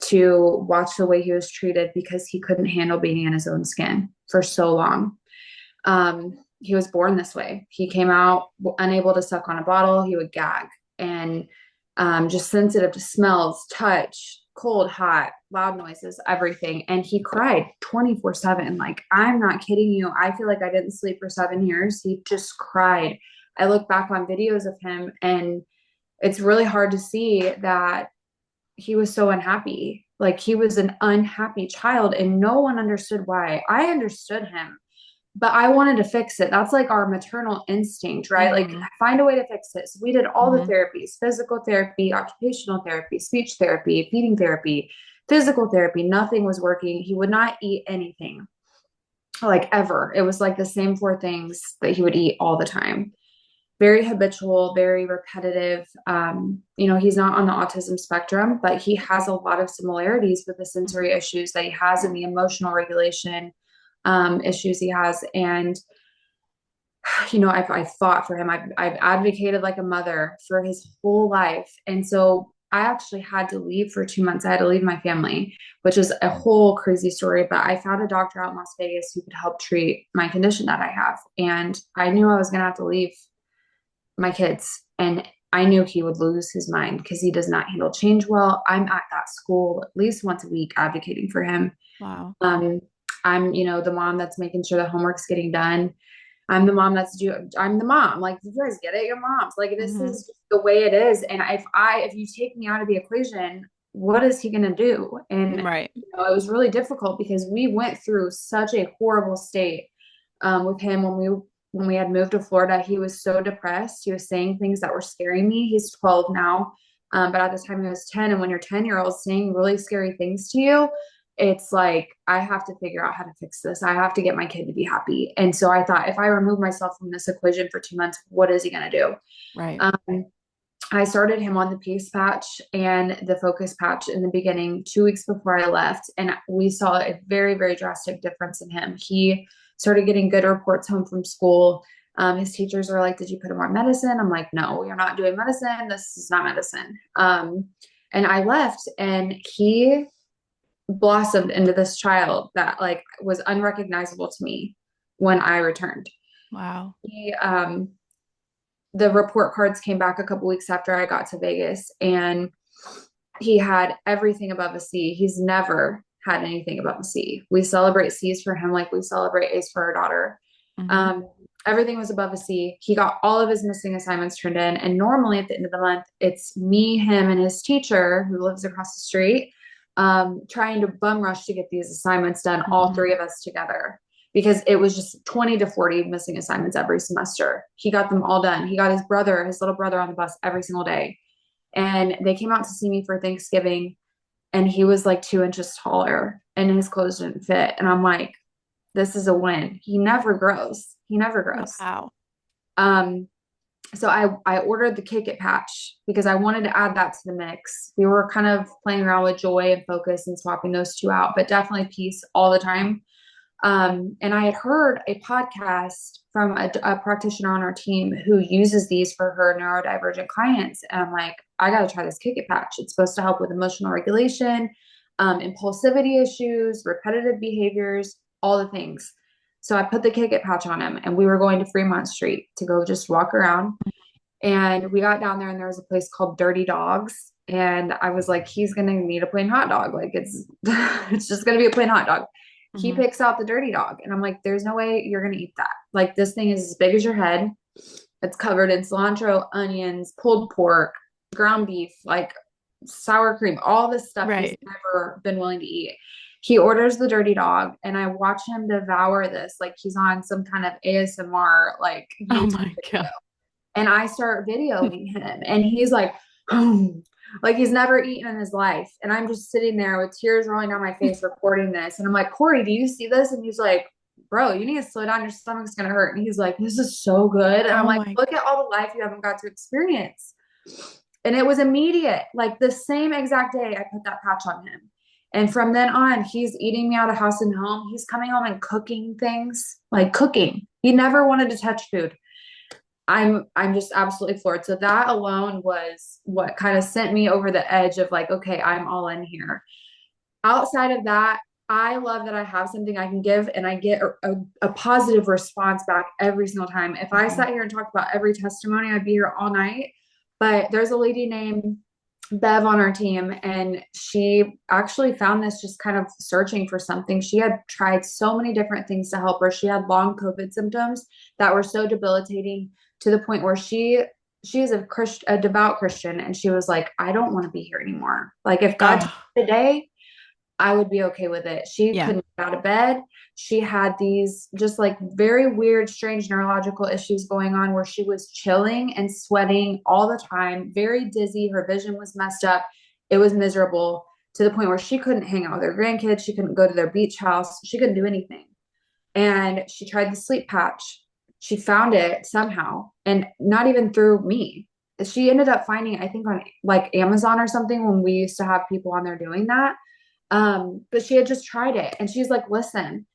B: to watch the way he was treated because he couldn't handle being in his own skin for so long. He was born this way. He came out unable to suck on a bottle. He would gag and just sensitive to smells, touch, cold, hot, loud noises, everything. And he cried 24/7. Like, I'm not kidding you. I feel like I didn't sleep for 7 years. He just cried. I look back on videos of him and it's really hard to see that he was so unhappy. Like, he was an unhappy child and no one understood why. I understood him, but I wanted to fix it. That's like our maternal instinct, right? Like,
A: Mm-hmm.
B: find a way to fix it. So we did all the
A: Mm-hmm.
B: therapies, physical therapy, occupational therapy, speech therapy, feeding therapy, physical therapy. Nothing was working. He would not eat anything, like, ever. It was like the same four things that he would eat all the time. Very habitual, very repetitive. He's not on the autism spectrum, but he has a lot of similarities with the sensory issues that he has and the emotional regulation issues he has. And I've fought for him. I've advocated like a mother for his whole life. And so I actually had to leave for 2 months. I had to leave my family, which is a whole crazy story. But I found a doctor out in Las Vegas who could help treat my condition that I have. And I knew I was going to have to leave my kids. And I knew he would lose his mind because he does not handle change well. I'm at that school at least once a week advocating for him.
A: Wow.
B: I'm, the mom that's making sure the homework's getting done. I'm the mom. Like, you guys get it? Your moms. Like, this
A: Mm-hmm.
B: is just the way it is. And if you take me out of the equation, what is he gonna do? And
A: Right.
B: it was really difficult because we went through such a horrible state with him when we had moved to Florida. He was so depressed. He was saying things that were scaring me. He's 12 now. But at the time he was 10. And when you're 10-year-old saying really scary things to you, it's like, I have to figure out how to fix this. I have to get my kid to be happy. And so I thought, if I remove myself from this equation for 2 months, what is he going to do?
A: Right.
B: Um, I started him on the Pace patch and the Focus patch in the beginning, 2 weeks before I left. And we saw a very, very drastic difference in him. He started getting good reports home from school. His teachers were like, "Did you put him on medicine?" I'm like, "No, you're not doing medicine. This is not medicine." And I left and he blossomed into this child that like was unrecognizable to me when I returned.
A: Wow.
B: The report cards came back a couple weeks after I got to Vegas, and he had everything above a C. He's never had anything above a C. We celebrate C's for him like we celebrate A's for our daughter.
A: Mm-hmm.
B: Um, Everything was above a C. He got all of his missing assignments turned in. And normally at the end of the month, it's me, him, and his teacher who lives across the street, trying to bum rush to get these assignments done, all
A: Mm-hmm.
B: three of us together, because it was just 20 to 40 missing assignments every semester. He got them all done. He got his little brother on the bus every single day. And they came out to see me for Thanksgiving, and he was like 2 inches taller and his clothes didn't fit. And I'm like, this is a win. He never grows. He never grows.
A: Wow.
B: Um, so I ordered the Kick It patch because I wanted to add that to the mix. We were kind of playing around with Joy and Focus and swapping those two out, but definitely Peace all the time. And I had heard a podcast from a practitioner on our team who uses these for her neurodivergent clients. And I'm like, I got to try this Kick It patch. It's supposed to help with emotional regulation, impulsivity issues, repetitive behaviors, all the things. So I put the Kick It patch on him, and we were going to Fremont Street to go just walk around. And we got down there, and there was a place called Dirty Dogs. And I was like, he's going to need a plain hot dog. Like, it's it's just going to be a plain hot dog. He
A: Mm-hmm.
B: picks out the Dirty Dog. And I'm like, there's no way you're going to eat that. Like, this thing is as big as your head. It's covered in cilantro, onions, pulled pork, ground beef, like sour cream, all this stuff he's
A: Right.
B: never been willing to eat. He orders the Dirty Dog, and I watch him devour this like he's on some kind of ASMR like
A: Oh
B: YouTube
A: my
B: video.
A: God.
B: And I start videoing him, and he's like, like he's never eaten in his life. And I'm just sitting there with tears rolling down my face recording this. And I'm like, "Corey, do you see this?" And he's like, bro, you need to slow down. Your stomach's going to hurt. And he's like, this is so good. And I'm
A: Oh
B: like,
A: my.
B: look at all the life you haven't got to experience. And it was immediate. Like the same exact day I put that patch on him. And from then on, he's eating me out of house and home. He's coming home and cooking things, like cooking. He never wanted to touch food. I'm just absolutely floored. So that alone was what kind of sent me over the edge of like, okay, I'm all in here. Outside of that, I love that I have something I can give and I get a positive response back every single time. If I
A: Mhm.
B: sat here and talked about every testimony, I'd be here all night. But there's a lady named Bev on our team, and she actually found this just kind of searching for something. She had tried so many different things to help her. She had long COVID symptoms that were so debilitating to the point where she is a devout Christian, and she was like, I don't want to be here anymore. Like if God took
A: Oh,
B: me today, I would be okay with it. She
A: yeah.
B: couldn't get out of bed. She had these just like very weird, strange neurological issues going on where she was chilling and sweating all the time, very dizzy. Her vision was messed up. It was miserable to the point where she couldn't hang out with her grandkids. She couldn't go to their beach house. She couldn't do anything. And she tried the sleep patch. She found it somehow, and not even through me. She ended up finding, I think, on like Amazon or something when we used to have people on there doing that. But she had just tried it and she's like, listen,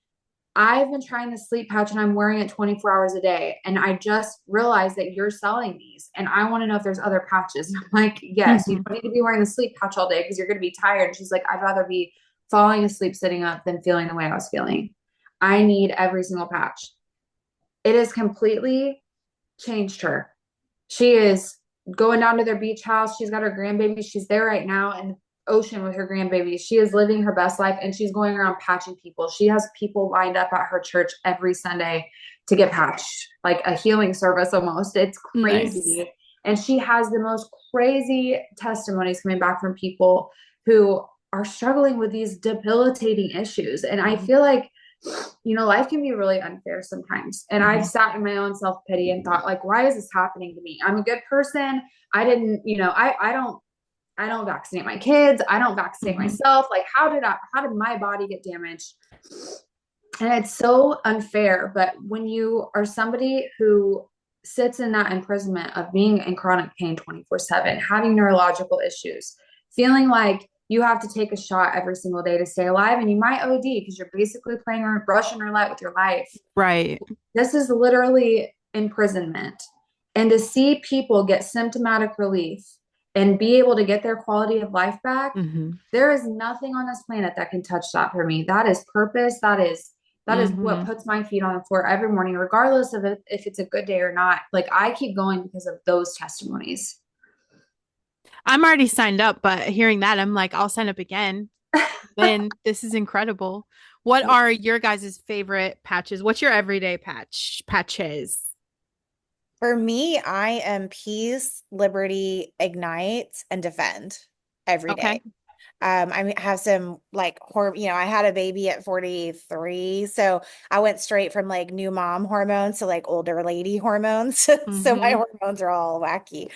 B: I've been trying the sleep pouch and I'm wearing it 24 hours a day. And I just realized that you're selling these and I want to know if there's other patches. And I'm like, yes, you
A: Mhm.
B: don't need to be wearing the sleep pouch all day because you're going to be tired. And she's like, I'd rather be falling asleep sitting up than feeling the way I was feeling. I need every single patch. It has completely changed her. She is going down to their beach house. She's got her grandbaby. She's there right now in the ocean with her grandbaby. She is living her best life and she's going around patching people. She has people lined up at her church every Sunday to get patched, like a healing service almost. It's
A: Nice.
B: crazy. And she has the most crazy testimonies coming back from people who are struggling with these debilitating issues. And I
A: Mhm.
B: feel like life can be really unfair sometimes. And I've
A: Mhm.
B: sat in my own self pity and thought, like, why is this happening to me? I'm a good person. I didn't, I don't vaccinate my kids. I don't vaccinate
A: Mhm.
B: myself. Like, how did my body get damaged? And it's so unfair. But when you are somebody who sits in that imprisonment of being in chronic pain 24/7, having neurological issues, feeling like you have to take a shot every single day to stay alive, and you might OD because you're basically playing Russian roulette with your life.
A: Right.
B: This is literally imprisonment. And to see people get symptomatic relief and be able to get their quality of life back,
A: Mhm.
B: there is nothing on this planet that can touch that for me. That is purpose. That is what
A: Mhm.
B: puts my feet on the floor every morning, regardless of if it's a good day or not. Like I keep going because of those testimonies.
A: I'm already signed up, but hearing that, I'm like, I'll sign up again. Then this is incredible. What are your guys' favorite patches? What's your everyday patches?
C: For me, I am peace, liberty, ignite, and defend every
A: Okay.
C: day. Have some like I had a baby at 43, so I went straight from like new mom hormones to like older lady hormones. So my
A: Hmm.
C: hormones are all wacky.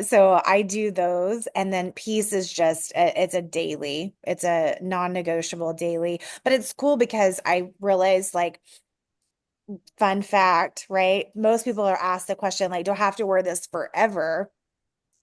C: So I do those, and then peace is just it's a non-negotiable daily. But it's cool because I realized like fun fact, right? Most people are asked the question like, do I have to wear this forever?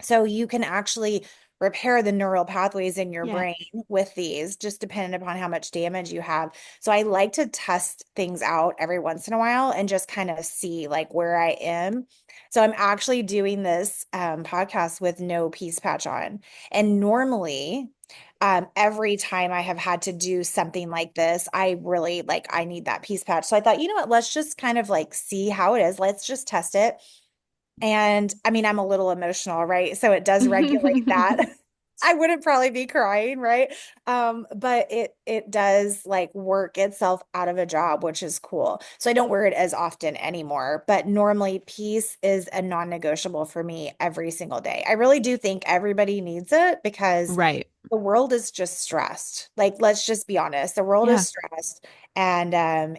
C: So you can actually repair the neural pathways in your
A: Yes.
C: brain with these, just depending upon how much damage you have. So I like to test things out every once in a while and just kind of see like where I am. So I'm actually doing this podcast with no peace patch on. And normally, every time I have had to do something like this, I really like I need that peace patch. So I thought, you know what, let's just kind of like see how it is. Let's just test it. And I mean, I'm a little emotional, right? So it does regulate that. I wouldn't probably be crying, right? But it does like work itself out of a job, which is cool. So I don't wear it as often anymore, but normally peace is a non-negotiable for me every single day. I really do think everybody needs it because
A: Right.
C: the world is just stressed. Like, let's just be honest. The world
A: Yeah.
C: is stressed. And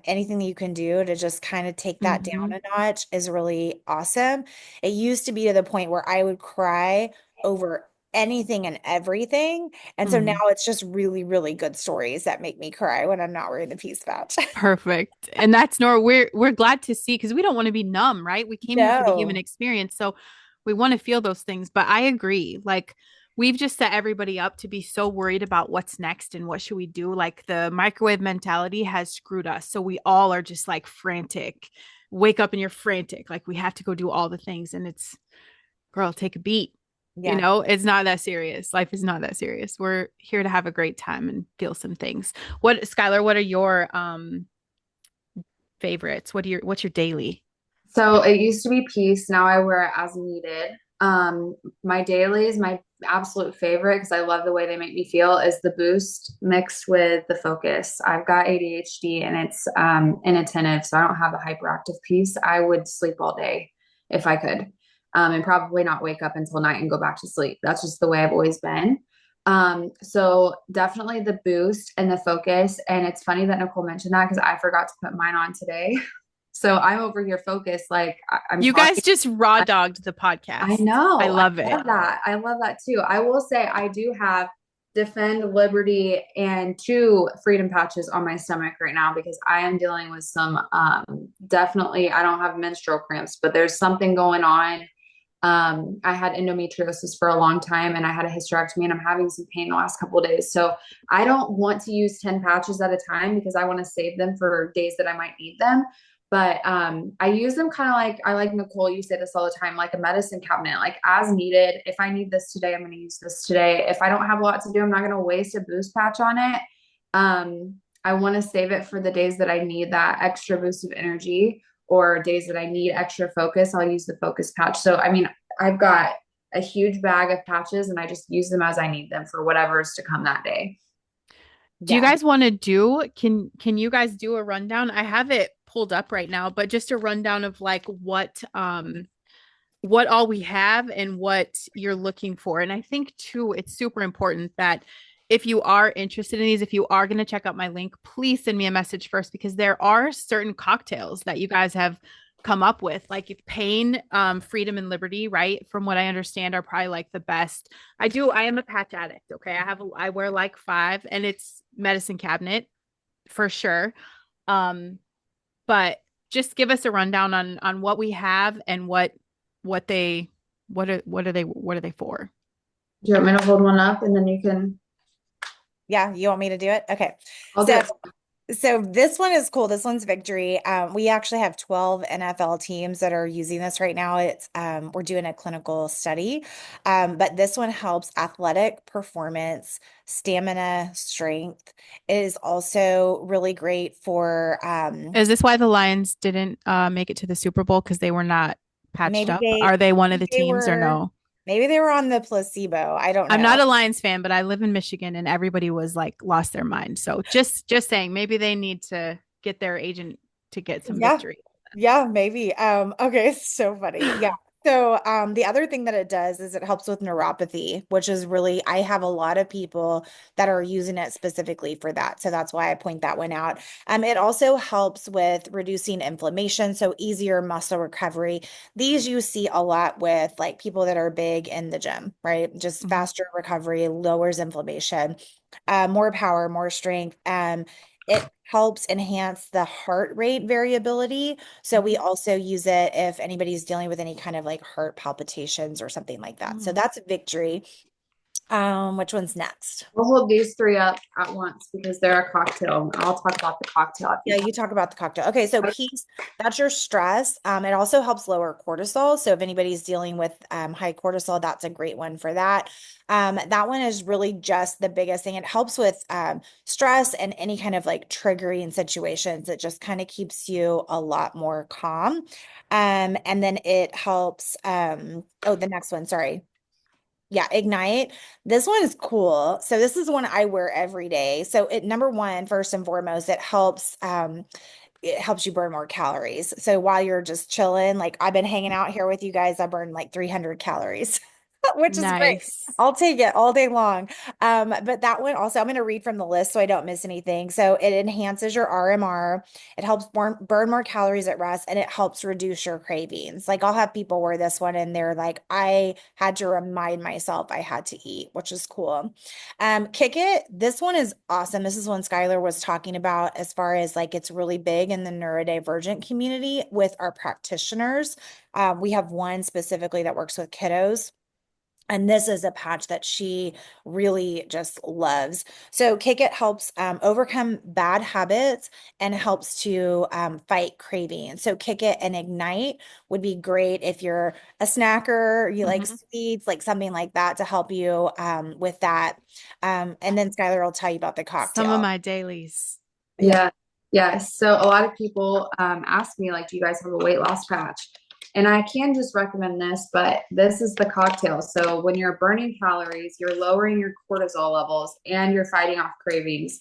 C: anything that you can do to just kind of take that down
A: Hmm.
C: a notch is really awesome. It used to be to the point where I would cry over anything and everything. And so now
A: Mhm.
C: it's just really, really good stories that make me cry when I'm not wearing the peace pouch.
A: Perfect. And that's nor we're glad to see because we don't want to be numb, right? We came here for the human
C: No.
A: experience. So we want to feel those things. But I agree. Like we've just set everybody up to be so worried about what's next and what should we do. Like the microwave mentality has screwed us. So we all are just like frantic. Wake up and you're frantic. Like we have to go do all the things. And it's girl, take a beat.
C: Yeah.
A: It's not that serious. Life is not that serious. We're here to have a great time and feel some things. What, Skylar, what are your favorites? What's your daily?
B: So it used to be peace. Now I wear it as needed. My dailies, my absolute favorite, because I love the way they make me feel, is the boost mixed with the focus. I've got ADHD and it's inattentive, so I don't have the hyperactive piece. I would sleep all day if I could, and probably not wake up until night and go back to sleep. That's just the way I've always been. So definitely the boost and the focus. And it's funny that Nicole mentioned that because I forgot to put mine on today. So I'm over here focused, like I'm
A: You guys
B: talking.
A: just raw
B: I,
A: dogged the
B: I
A: podcast. I
B: know. I
A: love it.
B: love that. I love that too. I will say I do have defend liberty and two freedom patches on my stomach right now because I am dealing with some definitely I don't have menstrual cramps, but there's something going on. I had endometriosis for a long time and I had a hysterectomy and I'm having some pain the last couple of days. So I don't want to use 10 patches at a time because I want to save them for days that I might need them. But I use them kind of like I like Nicole, you say this all the time, like a medicine cabinet, like as needed. If I need this today, I'm going to use this today. If I don't have a lot to do, I'm not going to waste a boost patch on it. I want to save it for the days that I need that extra boost of energy or days that I need extra focus. I'll use the focus patch. So, I mean, I've got a huge bag of patches and I just use them as I need them for whatever's to come that day.
A: Do you
C: Yeah.
A: guys want to do can you guys do a rundown? I have it pulled up right now, but just a rundown of like what all we have and what you're looking for. And I think too, it's super important that if you are interested in these, if you are going to check out my link, please send me a message first because there are certain cocktails that you guys have come up with, like if pain, freedom, and liberty, right? From what I understand, are probably like the best. I am a patch addict. Okay. I wear like five and it's medicine cabinet for sure. Um, but just give us a rundown on what we have and what they what are they for?
B: Do you want me to hold one up and then you can,
C: Yeah. You want me to do it? Okay.
B: I'll do
C: So
B: it.
C: So this one is cool. This one's Victory. We actually have 12 NFL teams that are using this right now. It's we're doing a clinical study. But this one helps athletic performance, stamina, strength. It is also really great for
A: Is this why the Lions didn't make it to the Super Bowl because they were not patched
C: maybe
A: up? Are they one of
C: maybe
A: the
C: they
A: teams or
C: were
A: no?
C: maybe they were on the placebo. I don't
A: I'm not
C: know.
A: a Lions fan, but I live in Michigan and everybody was like lost their mind. So just saying maybe they need to get their agent to get some
C: Yeah.
A: victory.
C: Yeah, maybe. Okay, it's so funny. Yeah. So, the other thing that it does is it helps with neuropathy, which is really, I have a lot of people that are using it specifically for that. So that's why I point that one out. It also helps with reducing inflammation, so easier muscle recovery. These you see a lot with like people that are big in the gym, right? Just
A: Mhm.
C: faster recovery, lowers inflammation, more power, more strength. It helps enhance the heart rate variability. So we also use it if anybody's dealing with any kind of like heart palpitations or something like that. So
A: Mhm.
C: that's Victory. Which one's next?
B: We'll hold these three up at once because they're a cocktail. I'll talk about the cocktail if
C: Yeah,
B: you
C: you talk about the cocktail. Okay, so peace, that's your stress. It also helps lower cortisol. So if anybody's dealing with high cortisol, that's a great one for that. That one is really just the biggest thing. It helps with stress and any kind of like triggering situations. It just kind of keeps you a lot more calm. And then it helps, oh, the next one, sorry. Yeah, Ignite. This one is cool. So this is one I wear every day. So it number one, first and foremost, it helps you burn more calories. So while you're just chilling, like I've been hanging out here with you guys, I burn like 300 calories. which is great.
A: Nice.
C: I'll take it all day long. But that one also, I'm going to read from the list so I don't miss anything. So it enhances your RMR, it helps burn more calories at rest, and it helps reduce your cravings. Like I'll have people wear this one and they're like, I had to remind myself I had to eat, which is cool. Kick It, this one is awesome. This is one Skylar was talking about as far as like it's really big in the neurodivergent community with our practitioners. We have one specifically that works with kiddos. And this is a patch that she really just loves. So Kick It helps overcome bad habits and helps to fight craving. So Kick It and Ignite would be great if you're a snacker, you like
A: Hmm.
C: sweets, like something like that to help you with that. And then Skylar will tell you about the
A: Some of
C: cocktail.
A: my dailies.
C: Yeah.
B: Yeah. Yeah. So a lot of people ask me, like, do you guys have a weight loss patch? And I can just recommend this, but this is the cocktail. So when you're burning calories, you're lowering your cortisol levels and you're fighting off cravings.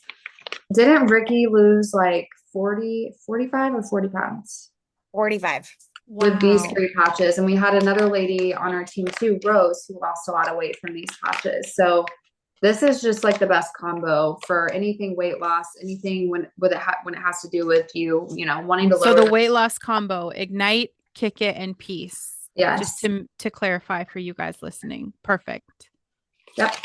B: Didn't Ricky lose like 45 or 40 pounds
C: 45.
B: with these
A: Wow.
B: three patches? And we had another lady on our team too, Rose, who lost a lot of weight from these patches. So this is just like the best combo for anything weight loss, anything when it has to do with you, wanting to
A: So
B: lower
A: the
B: the,
A: weight loss combo, Ignite, Kick It, and Peace. Just
B: yes.
A: to clarify for you guys listening. Perfect.
B: Yep.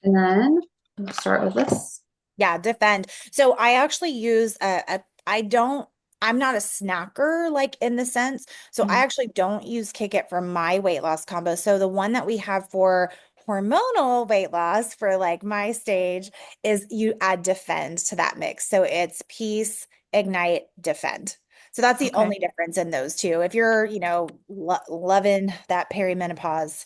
B: And then we'll start with this.
C: Yeah, defend. So I actually use I don't, I'm not a snacker like in the sense. So I
A: Mhm.
C: actually don't use Kick It for my weight loss combo. So the one that we have for hormonal weight loss for like my stage is you add defend to that mix. So it's peace, ignite, defend. So that's the
A: Okay.
C: only difference in those two. If you're, lo loving that perimenopause,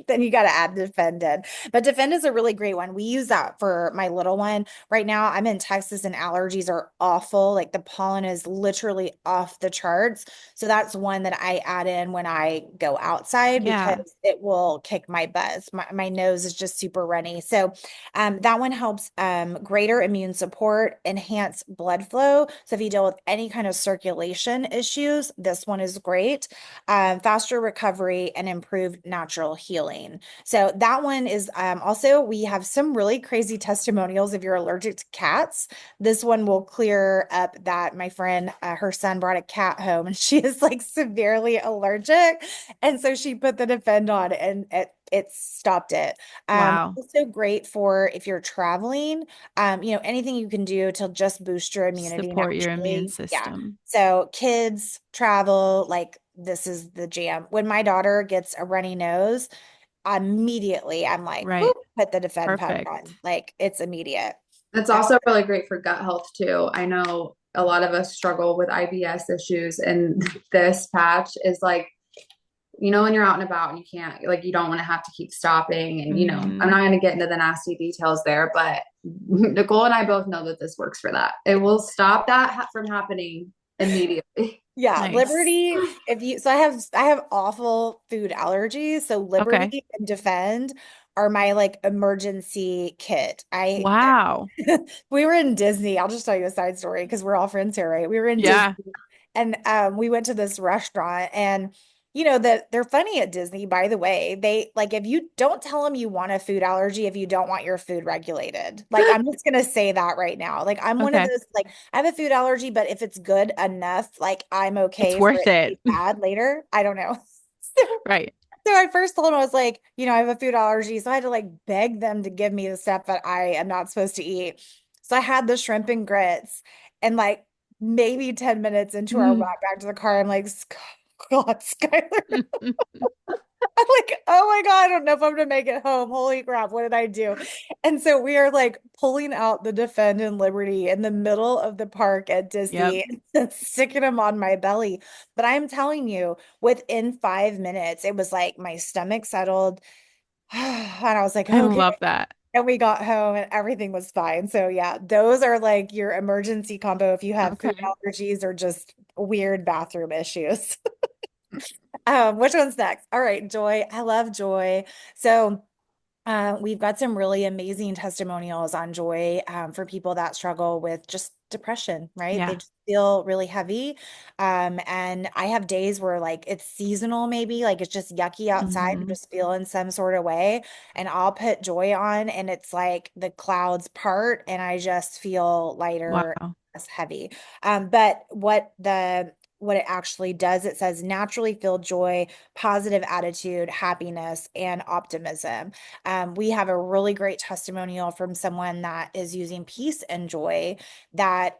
C: then you got to add defend in. But defend is a really great one. We use that for my little one. Right now, I'm in Texas and allergies are awful. Like the pollen is literally off the charts. So that's one that I add in when I go outside
A: Yeah.
C: because it will kick my buzz. My nose is just super runny. So that one helps greater immune support, enhance blood flow. So if you deal with any kind of circulation issues, this one is great. Faster recovery and improved natural healing. So that one is also, we have some really crazy testimonials if you're allergic to cats. This one will clear up that my friend, her son brought a cat home and she is like severely allergic. And so she put the Defend on and it stopped it.
A: Wow.
C: Also great for if you're traveling, anything you can do to just boost your immunity
A: Support your immune
C: naturally. Yeah.
A: system.
C: So kids travel, like this is the jam. When my daughter gets a runny nose, immediately I'm like, boop,
A: Right.
C: put the Defend powder on.
A: Perfect.
C: Like it's immediate.
B: It's
C: Uh,
B: also really great for gut health too. I know a lot of us struggle with IBS issues, and this patch is like, when you're out and about and you can't, like, you don't want to have to keep stopping. And, I'm
A: Hmm.
B: not going to get into the nasty details there, but Nicole and I both know that this works for that. It will stop that from happening immediately.
C: yeah,
A: Nice.
C: Liberty, if you so I have awful food allergies. So
A: Okay.
C: Liberty and Defend are my like emergency kit. I
A: Wow.
C: we were in Disney. I'll just tell you a side story because we're all friends here, right? We were in Disney
A: Yeah.
C: and we went to this restaurant and that they're funny at Disney, by the way. They like if you don't tell them you want a food allergy if you don't want your food regulated. Like I'm just gonna say that right now. Like I'm one of
A: Okay.
C: those like I have a food allergy, but if it's good enough, like I'm
A: It's
C: okay for
A: worth
C: it to
A: it.
C: be bad later. I don't know. So,
A: Right.
C: so I first told them I was like, I have a food allergy, so I had to like beg them to give me the stuff that I am not supposed to eat. So I had the shrimp and grits, and like maybe 10 minutes into our
A: Mm.
C: ride back to the car, I'm like, God, Skylar. I'm like, oh my God, I don't know if I'm gonna make it home. Holy crap, what did I do? And so we are like pulling out the Defend and Liberty in the middle of the park at
A: Yep.
C: Disney and sticking them on my belly. But I'm telling you, within 5 minutes, it was like my stomach settled. And I was like,
A: I
C: okay.
A: love that.
C: And we got home and everything was fine. So yeah, those are like your emergency combo if you have food
A: Okay.
C: allergies or just weird bathroom issues. Which one's next? All right, Joy. I love Joy. So We've got some really amazing testimonials on joy for people that struggle with just depression, right? They
A: Yeah.
C: just feel really heavy. And I have days where like it's seasonal, maybe like it's just yucky outside. I'm
A: Hmm.
C: just feeling some sort of way. And I'll put joy on, and it's like the clouds part, and I just feel lighter,
A: Wow.
C: less heavy. But what it actually does, it says naturally feel joy, positive attitude, happiness, and optimism. We have a really great testimonial from someone that is using peace and joy that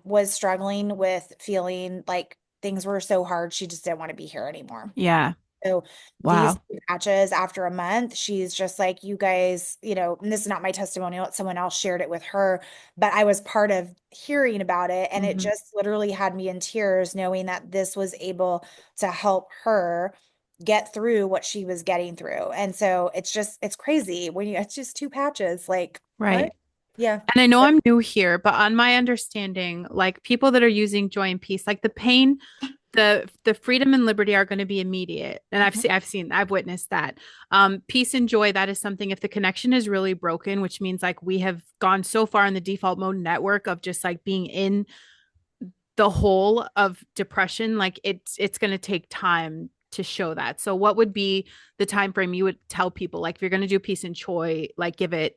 C: was struggling with feeling like things were so hard, she just didn't want to be here anymore.
A: Yeah.
C: So these
A: Wow.
C: patches after a month, she's just like, you guys, and this is not my testimonial, someone else shared it with her, but I was part of hearing about it. And it
A: Hmm.
C: just literally had me in tears knowing that this was able to help her get through what she was getting through. And so it's crazy when it's just two patches, like, what?
A: Right.
C: Yeah.
A: And I know
C: So,
A: I'm new here, but on my understanding, like people that are using joy and peace, like the pain, the freedom and liberty are going to be immediate. And I've witnessed that. Peace and joy, that is something if the connection is really broken, which means like we have gone so far in the default mode network of just like being in the whole of depression, like it's going to take time to show that. So what would be the time frame you would tell people like if you're going to do peace and joy, like give it,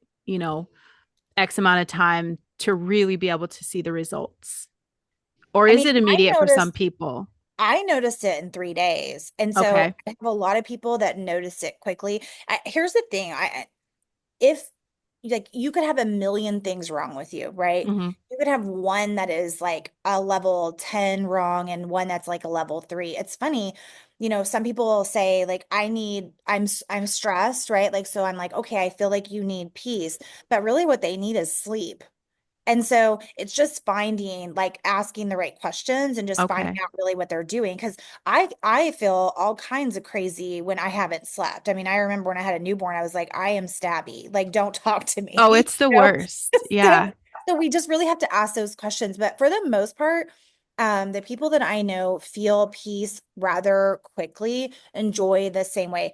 A: X amount of time to really be able to see the results? Or
C: I
A: is
C: mean,
A: it immediate for some people?
C: I noticed it in 3 days. And so
A: Okay.
C: I have a lot of people that notice it quickly. Here's the thing. If like you could have a million things wrong with you, right?
A: Hmm.
C: You could have one that is like a level 10 wrong and one that's like a level 3. It's funny, some people will say like I'm stressed, right? Like so I'm like, okay, I feel like you need peace, but really what they need is sleep. And so it's just finding, like asking the right questions and just finding
A: Okay.
C: out really what they're doing. Because I feel all kinds of crazy when I haven't slept. I mean, I remember when I had a newborn, I was like, I am stabby. Like, don't talk to
A: Oh,
C: me.
A: it's the
C: You know?
A: worst.
C: So,
A: Yeah.
C: so we just really have to ask those questions. But for the most part, the people that I know feel peace rather quickly, enjoy the same way.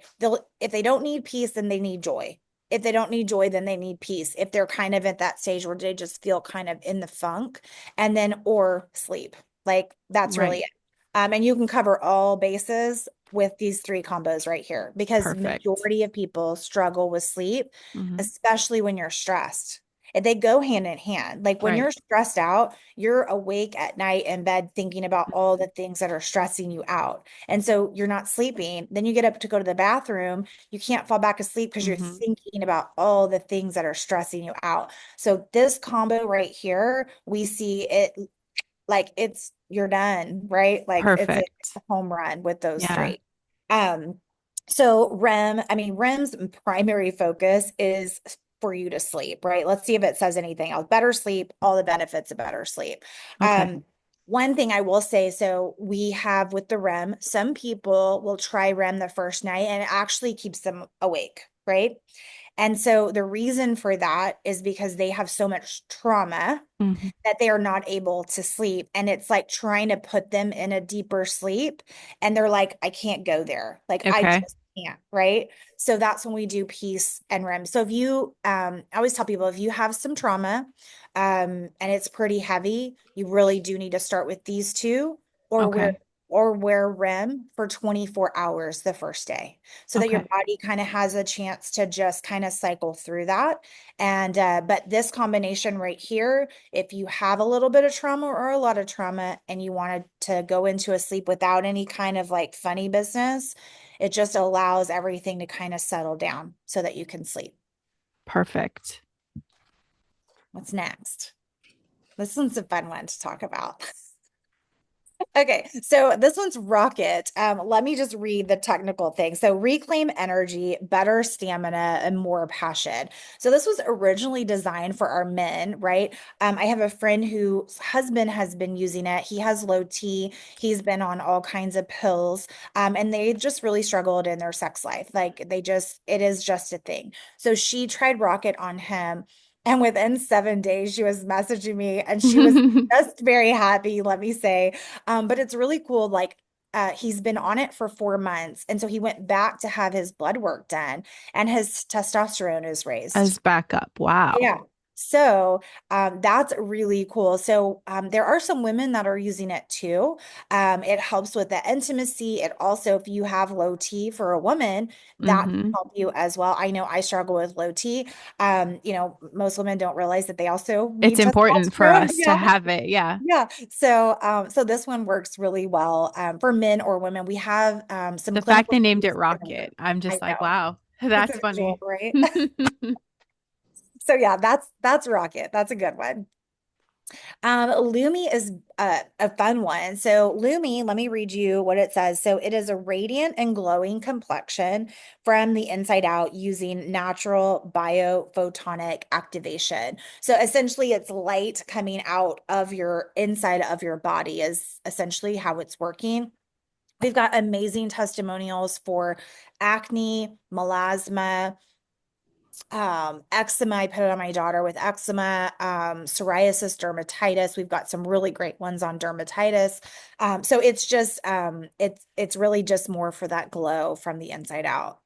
C: If they don't need peace, then they need joy. If they don't need joy, then they need peace. If they're kind of at that stage where they just feel kind of in the funk, and then or sleep. Like that's really
A: Right.
C: it. And you can cover all bases with these three combos right here because
A: Perfect.
C: majority of people struggle with sleep,
A: Hmm.
C: especially when you're stressed. And they go hand in hand. Like when
A: Right.
C: you're stressed out, you're awake at night in bed thinking about all the things that are stressing you out. And so you're not sleeping. Then you get up to go to the bathroom. You can't fall back asleep because you're
A: Hmm.
C: thinking about all the things that are stressing you out. So this combo right here, we see it like you're done, right? Like it's a
A: Perfect.
C: home run with those
A: Yeah.
C: three. Um, so REM's primary focus is for you to sleep, right? Let's see if it says anything else. Better sleep, all the benefits of better sleep.
A: Okay.
C: One thing I will say, so we have with the REM, some people will try REM the first night and it actually keeps them awake, right? And so the reason for that is because they have so much trauma
A: Hmm.
C: that they are not able to sleep. And it's like trying to put them in a deeper sleep. And they're like, I can't go there. Like, I
A: Okay.
C: just can't. Right. So that's when we do peace and REM. So if you, I always tell people if you have some trauma, and it's pretty heavy, you really do need to start with these two or wear
A: Okay.
C: REM for 24 hours the first day so that your
A: Okay.
C: body kind of has a chance to just kind of cycle through that. And, but this combination right here, if you have a little bit of trauma or a lot of trauma and you wanted to go into a sleep without any kind of like funny business, it just allows everything to kind of settle down so that you can sleep.
A: Perfect.
C: What's next? This one's a fun one to talk about. Okay, so this one's rocket. Let me just read the technical thing. So reclaim energy, better stamina, and more passion. So this was originally designed for our men, right? I have a friend whose husband has been using it. He has low T. He's been on all kinds of pills, and they just really struggled in their sex life. Like it is just a thing. So she tried rocket on him. And within 7 days, she was messaging me and she was just very happy, let me say. But it's really cool. Like, he's been on it for 4 months. And so he went back to have his blood work done and his testosterone is raised.
A: As backup. Wow.
C: Yeah. So that's really cool. So there are some women that are using it too. It helps with the intimacy. It also, if you have low T for a woman, that can
A: Hmm.
C: help you as well. I know I struggle with low T. Most women don't realize that they also
A: It's
C: need
A: important for
C: testosterone.
A: us to
C: Yeah.
A: have it. Yeah.
C: Yeah. So this one works really well for men or women. We have some
A: The fact
C: clinical
A: they named it
C: studies that are-
A: Rocket, I'm
C: I
A: just like,
C: know.
A: wow,
C: It's
A: that's
C: a visual,
A: funny.
C: right? So yeah, that's Rocket. That's a good one. Lumi is a fun one. So Lumi, let me read you what it says. So it is a radiant and glowing complexion from the inside out using natural biophotonic activation. So essentially it's light coming out of your inside of your body is essentially how it's working. We've got amazing testimonials for acne, melasma, eczema. I put it on my daughter with eczema, psoriasis, dermatitis. We've got some really great ones on dermatitis. So it's just it's really just more for that glow from the inside out.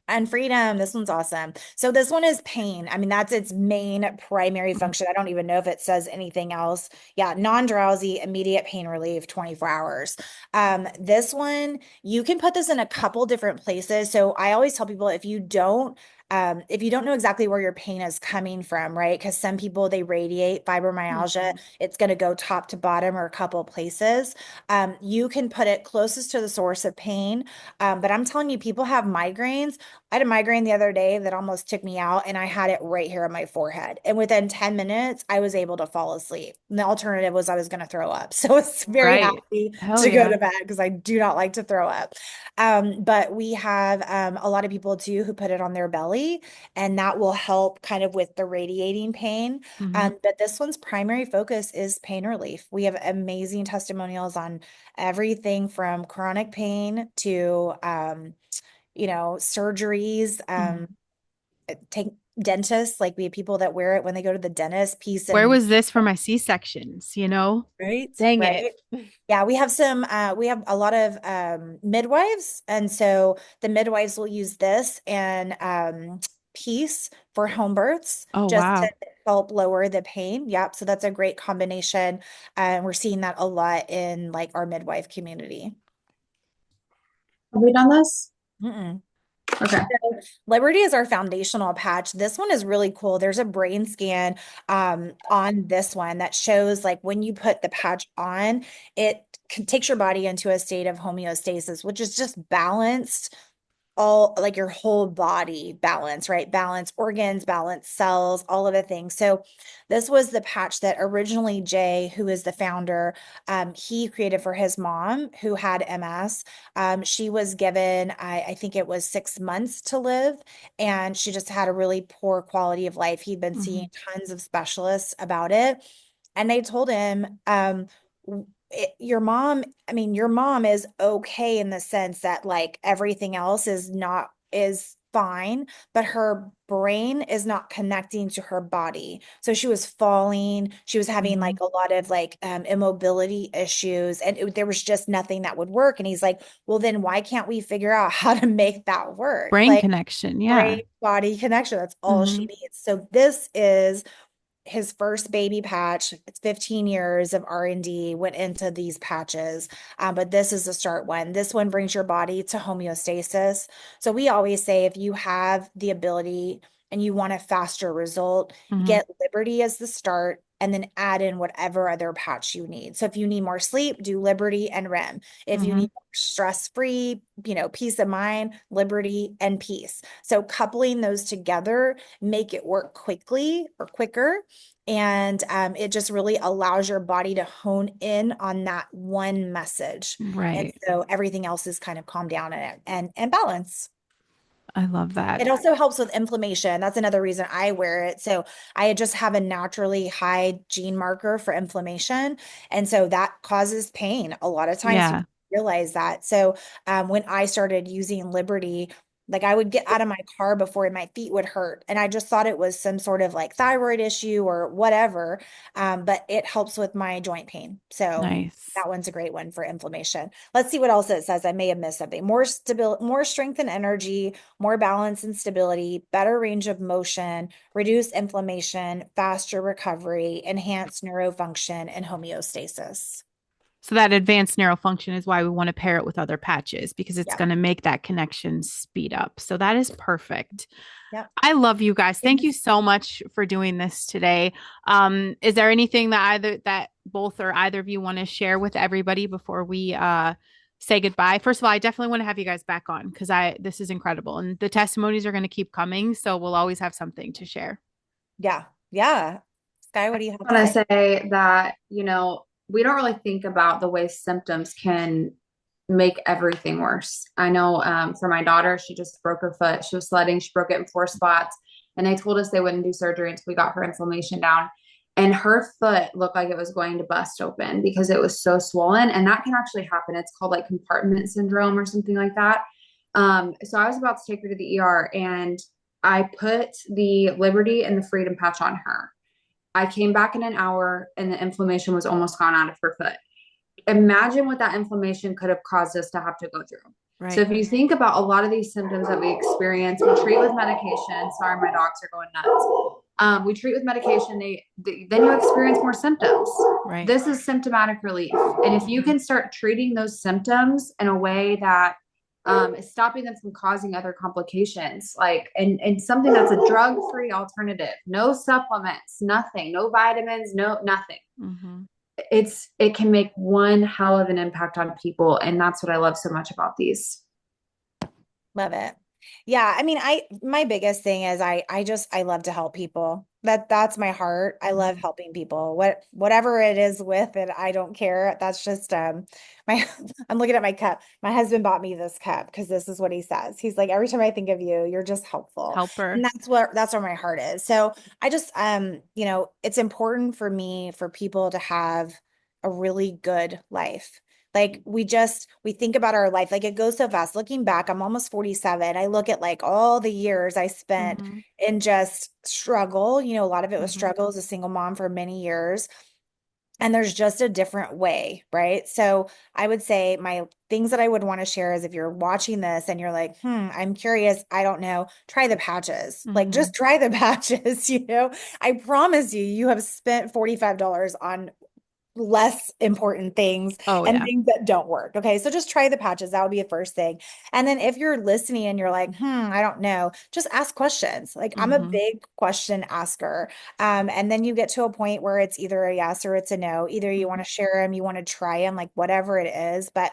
C: And freedom, this one's awesome. So this one is pain. I mean, that's its main primary function. I don't even know if it says anything else. Yeah, non-drowsy, immediate pain relief, 24 hours. This one, you can put this in a couple different places. So I always tell people if you don't know exactly where your pain is coming from, right? Because some people they radiate fibromyalgia, it's going to go top to bottom or a couple places. You can put it closest to the source of pain. But I'm telling you, people have migraines. I had a migraine the other day that almost took me out, and I had it right here on my forehead. And within 10 minutes, I was able to fall asleep. And the alternative was I was going to throw up. So it's very
A: Right.
C: happy
A: Hell
C: to go
A: yeah.
C: to bed because I do not like to throw up. But we have a lot of people too who put it on their belly, and that will help kind of with the radiating pain.
A: Hmm.
C: But this one's primary focus is pain relief. We have amazing testimonials on everything from chronic pain to surgeries, take dentists, like we have people that wear it when they go to the dentist, peace
A: Where
C: and
A: was this for my C-sections, you know?
C: right,
A: Dang it.
C: right. Yeah, we have a lot of midwives, and so the midwives will use this and peace for home births
A: Oh,
C: just to
A: wow.
C: help lower the pain. Yep, so that's a great combination. And we're seeing that a lot in like our midwife community.
B: Have we done this?
C: Mm-mm.
B: Okay.
C: So Liberty is our foundational patch. This one is really cool. There's a brain scan on this one that shows like when you put the patch on, takes your body into a state of homeostasis, which is just balanced all like your whole body balance, right? Balance organs, balance cells, all of the things. So this was the patch that originally Jay, who is the founder, he created for his mom who had MS. She was given, I think it was 6 months to live, and she just had a really poor quality of life. He'd been seeing
A: Hmm.
C: tons of specialists about it, and they told him, your mom, I mean, your mom is okay in the sense that like everything else is fine, but her brain is not connecting to her body. So she was falling, she was having
A: Hmm.
C: like a lot of like immobility issues, and there was just nothing that would work. And he's like, well, then why can't we figure out how to make that work?
A: Brain
C: Like
A: connection.
C: brain
A: Yeah.
C: body connection. That's all she
A: Hmm.
C: needs. So this is his first baby patch. It's 15 years of R&D went into these patches, but this is the start one. This one brings your body to homeostasis. So we always say if you have the ability and you want a faster result,
A: Hmm.
C: get Liberty as the start and then add in whatever other patch you need. So if you need more sleep, do Liberty and REM. If you
A: Hmm.
C: need stress-free, peace of mind, Liberty and peace. So coupling those together make it work quickly or quicker, and it just really allows your body to hone in on that one message. And
A: Right.
C: so everything else is kind of calm down and balance.
A: I love that.
C: It also helps with inflammation. That's another reason I wear it. So I just have a naturally high gene marker for inflammation. And so that causes pain. A lot of times people
A: Yeah.
C: realize that. So when I started using Liberty, Like I would get out of my car before my feet would hurt. And I just thought it was some sort of like thyroid issue or whatever. But it helps with my joint pain. So
A: Nice.
C: that one's a great one for inflammation. Let's see what else it says. I may have missed something. More stability, more strength and energy, more balance and stability, better range of motion, reduce inflammation, faster recovery, enhance neurofunction, and homeostasis.
A: So that advanced neural function is why we want to pair it with other patches because it's
C: Yep.
A: going to make that connection speed up. So that is perfect.
C: Yep.
A: I love you guys. Thank you so much for doing this today. Is there anything that both or either of you want to share with everybody before we say goodbye? First of all, I definitely want to have you guys back on because I this is incredible and the testimonies are going to keep coming. So we'll always have something to share.
C: Yeah. Yeah. Sky, what do you have to
B: I want
C: say?
B: to say that, we don't really think about the way symptoms can make everything worse. I know for my daughter, she just broke her foot. She was sledding, she broke it in 4 spots, and they told us they wouldn't do surgery until we got her inflammation down. And her foot looked like it was going to bust open because it was so swollen. And that can actually happen. It's called like compartment syndrome or something like that. So I was about to take her to the ER and I put the Liberty and the Freedom patch on her. I came back in an hour and the inflammation was almost gone out of her foot. Imagine what that inflammation could have caused us to have to go through. So
A: Right.
B: if you think about a lot of these symptoms that we experience, we treat with medication. Sorry, my dogs are going nuts. We treat with medication. Then you experience more symptoms.
A: Right.
B: This is symptomatic relief. And if you can start treating those symptoms in a way that is stopping them from causing other complications, and something that's a drug-free alternative, no supplements, nothing, no vitamins, no nothing.
A: Mm-hmm.
B: It can make one hell of an impact on people, and that's what I love so much about these.
C: Love it. Yeah, I mean, my biggest thing is I love to help people. That's my heart. I love helping people. Whatever it is with it, I don't care. That's just my I'm looking at my cup. My husband bought me this cup because this is what he says. He's like, every time I think of you, you're just helpful. And
A: Helper.
C: that's where my heart is. So I just it's important for me for people to have a really good life. Like we think about our life, like it goes so fast. Looking back, I'm almost 47. I look at like all the years I spent
A: Mm-hmm.
C: in just struggle. A lot of it was
A: Mm-hmm.
C: struggle as a single mom for many years. And there's just a different way, right? So I would say my things that I would want to share is if you're watching this and you're like, I'm curious, I don't know, try the patches. Like
A: Mm-hmm.
C: just try the patches. I promise you, you have spent $45 on less important things
A: Oh
C: and
A: yeah.
C: things that don't work. Okay. So just try the patches. That would be the first thing. And then if you're listening and you're like, I don't know, just ask questions. Like I'm a
A: Mm-hmm.
C: big question asker. And then you get to a point where it's either a yes or it's a no. Either you want to share them, you want to try them, like whatever it is. But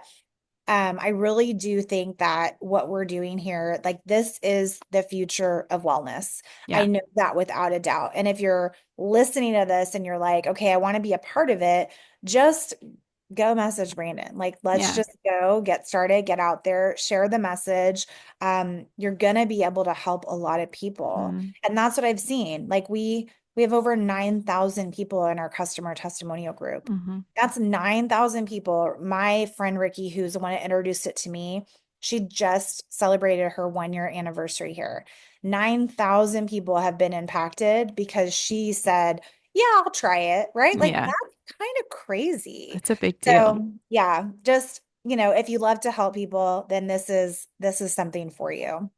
C: I really do think that what we're doing here, like this is the future of wellness. I
A: Yeah.
C: know that without a doubt. And if you're listening to this and you're like, okay, I want to be a part of it, just go message Branden. Like, let's
A: Yeah.
C: just go get started, get out there, share the message. You're gonna be able to help a lot of people.
A: Mm-hmm.
C: And that's what I've seen. Like we have over 9,000 people in our customer testimonial group.
A: Mm-hmm.
C: That's 9,000 people. My friend Ricky, who's the one that introduced it to me, she just celebrated her 1 year anniversary here. 9,000 people have been impacted because she said, yeah, I'll try it, right? Like
A: Yeah.
C: that's kind of crazy.
A: It's a big deal.
C: So yeah, just, if you love to help people, then this is something for you.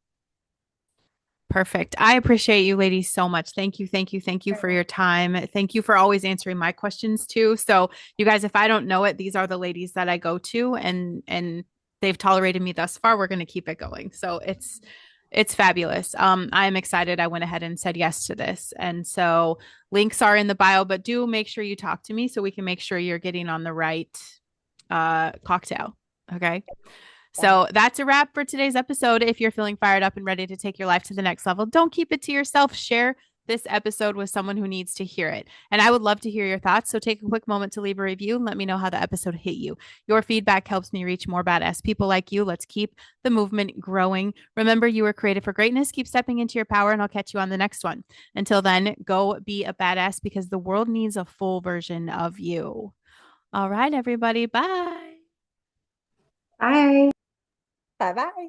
A: Perfect. I appreciate you ladies so much. Thank you. Thank you. Thank you for your time. Thank you for always answering my questions too. So, you guys, if I don't know it, these are the ladies that I go to and they've tolerated me thus far. We're going to keep it going. So, it's fabulous. I'm excited. I went ahead and said yes to this. And so, links are in the bio, but do make sure you talk to me so we can make sure you're getting on the right cocktail. Okay? So that's a wrap for today's episode. If you're feeling fired up and ready to take your life to the next level, don't keep it to yourself. Share this episode with someone who needs to hear it. And I would love to hear your thoughts. So take a quick moment to leave a review and let me know how the episode hit you. Your feedback helps me reach more badass people like you. Let's keep the movement growing. Remember, you were created for greatness. Keep stepping into your power, and I'll catch you on the next one. Until then, go be a badass because the world needs a full version of you. All right, everybody. Bye.
B: Bye.
C: Bye bye.